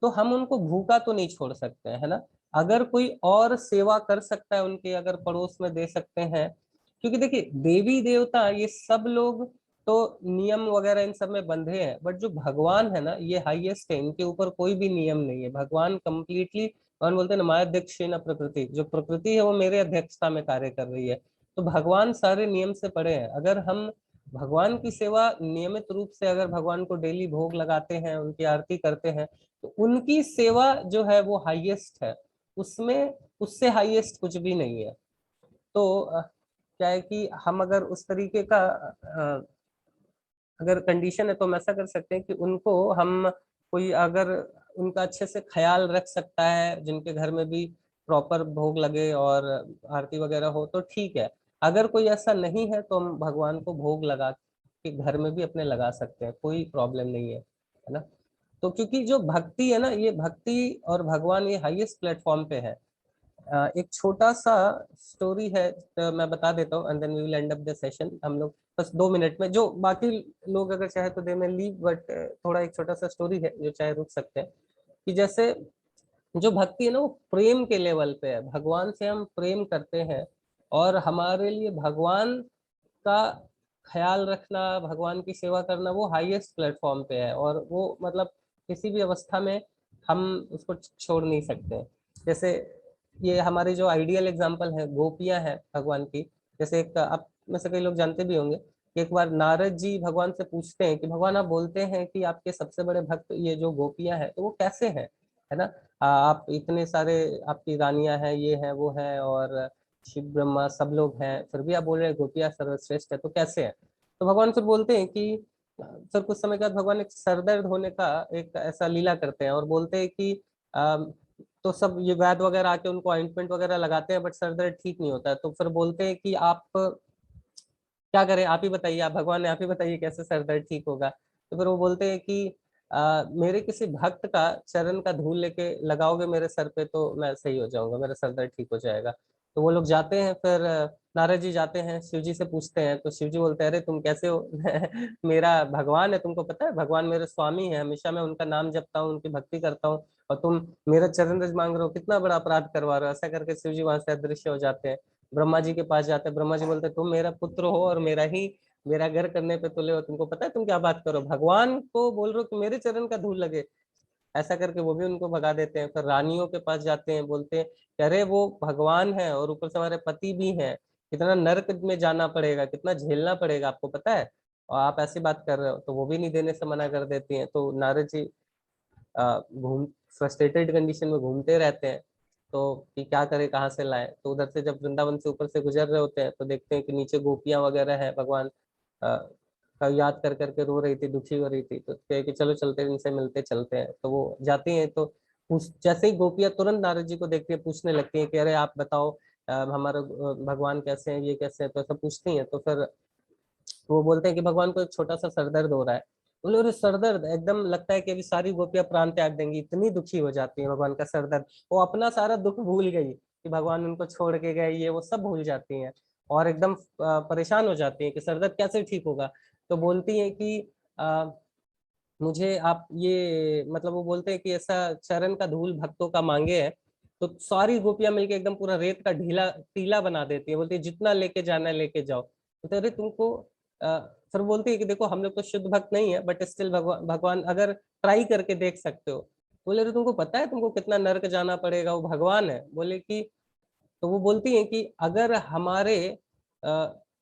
तो हम उनको भूखा तो नहीं छोड़ सकते, है ना। अगर कोई और सेवा कर सकता है उनके, अगर पड़ोस में दे सकते हैं, क्योंकि देखिए देवी देवता ये सब लोग तो नियम वगैरह इन सब में बंधे हैं, बट जो भगवान है ना ये हाईएस्ट है, इनके ऊपर कोई भी नियम नहीं है। भगवान कंप्लीटली, भगवान बोलते हैं ना, माया अध्यक्ष न प्रकृति, जो प्रकृति है वो मेरे अध्यक्षता में कार्य कर रही है। तो भगवान सारे नियम से परे हैं। अगर हम भगवान की सेवा नियमित रूप से, अगर भगवान को डेली भोग लगाते हैं, उनकी आरती करते हैं, तो उनकी सेवा जो है वो हाईएस्ट है, उसमें उससे हाईएस्ट कुछ भी नहीं है। तो क्या है कि हम अगर उस तरीके का अगर कंडीशन है तो हम ऐसा कर सकते हैं कि उनको हम, कोई अगर उनका अच्छे से ख्याल रख सकता है, जिनके घर में भी प्रॉपर भोग लगे और आरती वगैरह हो तो ठीक है। अगर कोई ऐसा नहीं है तो हम भगवान को भोग लगा के घर में भी अपने लगा सकते हैं, कोई प्रॉब्लम नहीं है। है ना। तो क्योंकि जो भक्ति है ना, ये भक्ति और भगवान ये हाईएस्ट प्लेटफॉर्म पे है। एक छोटा सा स्टोरी है, तो मैं बता देता हूँ and then we will end up the session. हम लोग बस 2 मिनट में, जो बाकी लोग अगर चाहे तो दे में लीव, बट थोड़ा एक छोटा सा स्टोरी है जो चाहे रुक सकते हैं। कि जैसे जो भक्ति है ना वो प्रेम के लेवल पे है, भगवान से हम प्रेम करते हैं और हमारे लिए भगवान का ख्याल रखना, भगवान की सेवा करना वो हाईएस्ट प्लेटफॉर्म पे है, और वो मतलब किसी भी अवस्था में हम उसको छोड़ नहीं सकते। जैसे ये हमारी जो आइडियल एग्जांपल है, गोपियां हैं भगवान की। जैसे एक आप में से कई लोग जानते भी होंगे कि एक बार नारद जी भगवान से पूछते हैं कि भगवान आप बोलते हैं कि आपके सबसे बड़े भक्त ये जो गोपियां हैं तो वो कैसे हैं, है ना। आप इतने सारे, आपकी रानियां हैं, ये है वो है, और शिव ब्रह्मा सब लोग हैं, फिर भी आप बोल रहे हैं गोपियां सर्वश्रेष्ठ है, तो कैसे है। तो भगवान फिर बोलते हैं कि सर कुछ समय के बाद भगवान एक सरदर्द होने का एक ऐसा लीला करते हैं और बोलते हैं कि तो सब ये वैद्य वगैरह आके उनको ऑइंटमेंट वगैरह लगाते हैं बट सर दर्द ठीक नहीं होता है। तो फिर बोलते हैं कि आप क्या करें, आप ही बताइए, आप भगवान ने आप ही बताइए कैसे सर दर्द ठीक होगा। तो फिर वो बोलते हैं कि मेरे किसी भक्त का चरण का धूल लेके लगाओगे मेरे सर पे तो मैं सही हो जाऊंगा, मेरा सर दर्द ठीक हो जाएगा। तो वो लोग जाते हैं, फिर नारद जी जाते हैं, शिव जी से पूछते हैं, तो शिव जी बोलते हैं अरे तुम कैसे हो मेरा भगवान है, तुमको पता है भगवान मेरे स्वामी है, हमेशा मैं उनका नाम जपता हूँ, उनकी भक्ति करता हूँ, और तुम मेरा चरण रज मांग रहे हो, कितना बड़ा अपराध करवा रहे हो। ऐसा करके शिव जी वहां से अदृश्य हो जाते हैं। ब्रह्मा जी के पास जाते हैं, ब्रह्मा जी बोलते हैं तुम मेरा पुत्र हो और मेरा घर करने पे तुले हो, तुमको पता है तुम क्या बात करो, भगवान को बोल रहे हो कि मेरे चरण का धूल लगे। ऐसा करके वो भी उनको भगा देते हैं। फिर रानियों के पास जाते हैं, बोलते हैं कि अरे वो भगवान है और ऊपर से हमारे पति भी हैं, कितना नर्क में जाना पड़ेगा, कितना झेलना पड़ेगा, आपको पता है, और आप ऐसी बात कर रहे हो। तो वो भी नहीं देने से मना कर देती हैं। तो नारद जी घूम फ्रस्ट्रेटेड कंडीशन में घूमते रहते हैं, तो कि क्या करे, कहाँ से लाए। तो उधर से जब वृंदावन से ऊपर से गुजर रहे होते हैं तो देखते हैं कि नीचे गोपियां वगैरह है, भगवान का याद कर करके रो रही थी, दुखी हो रही थी। तो कहे कि चलो चलते हैं, इनसे मिलते चलते हैं। तो वो जाती हैं, तो जैसे ही गोपियां तुरंत नारद जी को देखती है, पूछने लगती हैं कि अरे आप बताओ हमारे भगवान कैसे हैं, ये कैसे हैं, तो ऐसा पूछती हैं। तो फिर वो बोलते हैं कि भगवान को एक छोटा सा सरदर्द हो रहा है। बोले अरे सरदर्द, एकदम लगता है कि अभी सारी गोपियां प्राण त्याग देंगी, इतनी दुखी हो जाती है भगवान का सरदर्द। वो अपना सारा दुख भूल गई कि भगवान उनको छोड़ के गए, ये वो सब भूल जाती हैं और एकदम परेशान हो जाती हैं कि सरदर्द कैसे ठीक होगा। तो बोलती हैं कि मुझे आप ये, मतलब वो बोलते हैं कि ऐसा चरण का धूल भक्तों का मांगे है। तो सारी गोपियां मिलके एकदम पूरा रेत का ढीला टीला बना देती है, बोलती है जितना लेके जाना है लेके जाओ। तो अरे तुमको फिर बोलती है कि देखो हम लोग तो शुद्ध भक्त नहीं है बट स्टिल भगवान अगर ट्राई करके देख सकते हो। बोले अरे तुमको पता है तुमको कितना नर्क जाना पड़ेगा, वो भगवान है। बोले कि, तो वो बोलती है कि अगर हमारे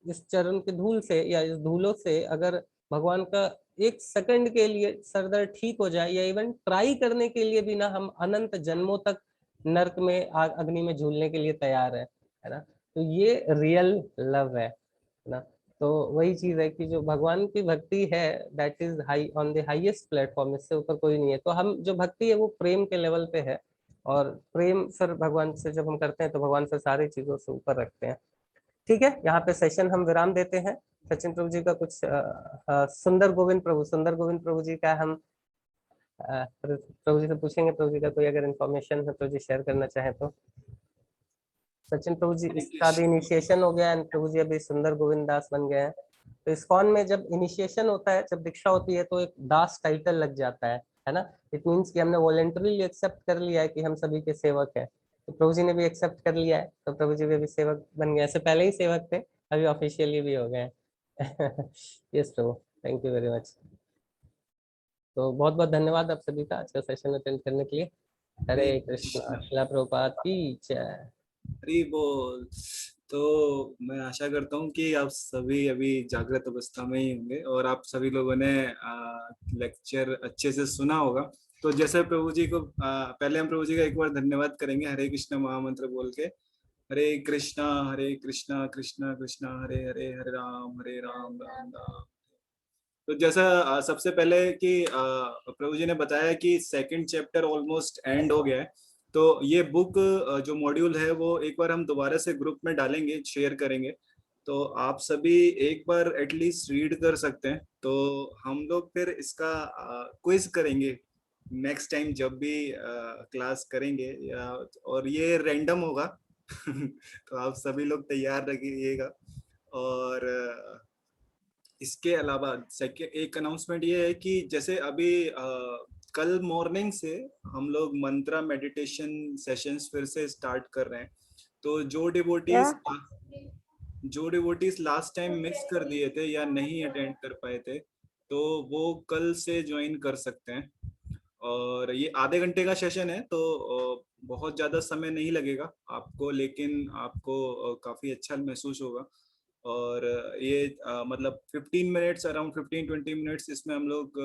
इस चरण के धूल से या इस धूलों से अगर भगवान का 1 सेकंड के लिए सरदर्द ठीक हो जाए, या इवन ट्राई करने के लिए भी ना, हम अनंत जन्मों तक नर्क में अग्नि में झूलने के लिए तैयार है ना। तो ये रियल लव है ना। तो वही चीज है कि जो भगवान की भक्ति है that is high on the highest platform, इससे ऊपर कोई नहीं है। तो हम जो भक्ति है वो प्रेम के लेवल पे है, और प्रेम फिर भगवान से जब हम करते हैं तो भगवान फिर सारी चीजों से ऊपर रखते हैं। ठीक है, यहाँ पे सेशन हम विराम देते हैं। सचिन प्रभु जी का कुछ सुंदर गोविंद प्रभु जी का हम प्रभु जी से पूछेंगे, प्रभु जी का कोई अगर इन्फॉर्मेशन है प्रभु जी शेयर करना चाहे तो। सचिन प्रभु जी, इसका भी इनिशिएशन हो गया है, प्रभु जी अभी सुंदर गोविंद दास बन गए हैं। तो इस्कॉन में जब इनिशिएशन होता है, जब दीक्षा होती है, तो एक दास टाइटल लग जाता है ना। इट मीन्स कि हमने वॉलेंटरीली एक्सेप्ट कर लिया है कि हम सभी के सेवक हैं। तो प्रभु जी ने भी एक्सेप्ट कर लिया है, तो प्रभु जी भी अभी सेवक बन गए। ऐसे पहले ही सेवक थे, अभी ऑफिशियली भी हो गए। Yes Prabhu, thank you very much. तो बहुत बहुत धन्यवाद आप सभी का आज का सेशन अटेंड करने के लिए। हरे कृष्णा, श्रील प्रभुपाद की जय। हरि बोल। तो मैं आशा करता हूँ कि आप सभी अभी जागृत अवस्था में ही होंगे और आप सभी लोगों ने लेक्चर अच्छे से सुना होगा। तो जैसे प्रभु जी को पहले हम प्रभु जी का एक बार धन्यवाद करेंगे हरे कृष्णा महामंत्र बोल के। हरे कृष्णा कृष्णा कृष्णा हरे हरे, हरे राम राम राम। तो जैसा सबसे पहले कि प्रभु जी ने बताया कि 2nd चैप्टर ऑलमोस्ट एंड हो गया है। तो ये बुक जो मॉड्यूल है वो एक बार हम दोबारा से ग्रुप में डालेंगे, शेयर करेंगे। तो आप सभी एक बार एटलीस्ट रीड कर सकते हैं। तो हम लोग फिर इसका क्विज करेंगे नेक्स्ट टाइम जब भी क्लास करेंगे, या और ये रैंडम होगा तो आप सभी लोग तैयार रखिएगा। और इसके अलावा सेकेंड एक अनाउंसमेंट ये है कि जैसे अभी कल मॉर्निंग से हम लोग मंत्रा मेडिटेशन सेशंस फिर से स्टार्ट कर रहे हैं। तो जो डिवोटीज लास्ट टाइम मिस कर दिए थे या नहीं अटेंड कर पाए थे, तो वो कल से ज्वाइन कर सकते हैं। और ये आधे घंटे का सेशन है, तो बहुत ज्यादा समय नहीं लगेगा आपको, लेकिन आपको काफी अच्छा महसूस होगा। और ये मतलब 15 मिनट्स, अराउंड 15-20 मिनट्स इसमें हम लोग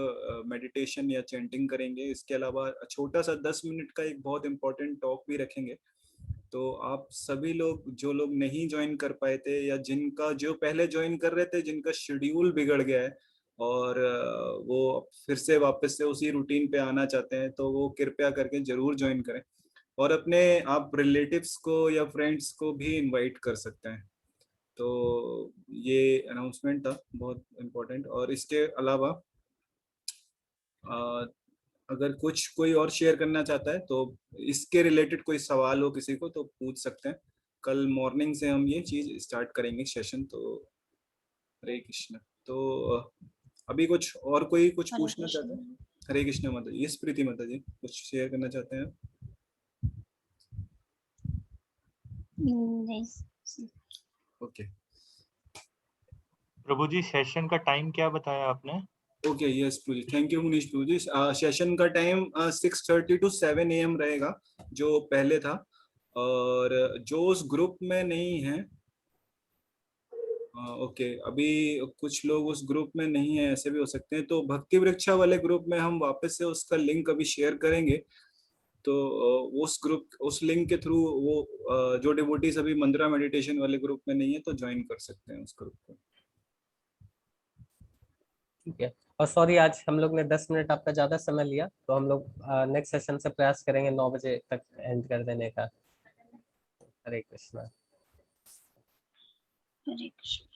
मेडिटेशन या चैंटिंग करेंगे। इसके अलावा छोटा सा 10 मिनट का एक बहुत इंपॉर्टेंट टॉक भी रखेंगे। तो आप सभी लोग, जो लोग नहीं ज्वाइन कर पाए थे या जिनका, जो पहले ज्वाइन कर रहे थे जिनका शेड्यूल बिगड़ गया है और वो फिर से वापस से उसी रूटीन पे आना चाहते हैं, तो वो कृपया करके जरूर ज्वाइन करें। और अपने आप रिलेटिव्स को या फ्रेंड्स को भी इनवाइट कर सकते हैं। तो ये अनाउंसमेंट था बहुत इम्पोर्टेंट। और इसके अलावा अगर कुछ कोई और शेयर करना चाहता है तो इसके रिलेटेड कोई सवाल हो किसी को तो पूछ सकते हैं। कल मॉर्निंग से हम ये चीज स्टार्ट करेंगे सेशन। तो हरे कृष्ण। तो अभी कुछ और कोई कुछ पूछना चाहता है? हरे कृष्ण माता जी। यस प्रीति माता जी, कुछ शेयर करना चाहते हैं? ओके प्रभु जी, सेशन का टाइम क्या बताया आपने? Okay, yes Prabhu ji, thank you Munish Prabhu ji. Session का टाइम 6:30 to 7 AM रहेगा जो पहले था। और जो उस ग्रुप में नहीं है, ओके, अभी कुछ लोग उस ग्रुप में नहीं है, ऐसे भी हो सकते हैं। तो भक्ति वृक्षा वाले ग्रुप में हम वापस से उसका लिंक अभी शेयर करेंगे। तो उस ग्रुप, उस लिंक के थ्रू वो जो डिवोटीज अभी मंत्रा मेडिटेशन वाले ग्रुप में नहीं है तो ज्वाइन कर सकते हैं उस ग्रुप को। ठीक है। और सॉरी, आज हम लोग ने 10 मिनट आपका ज्यादा समय लिया, तो हम लोग नेक्स्ट सेशन से प्रयास करेंगे 9 बजे तक एंड कर देने का। हरे कृष्णा। हरे कृष्ण।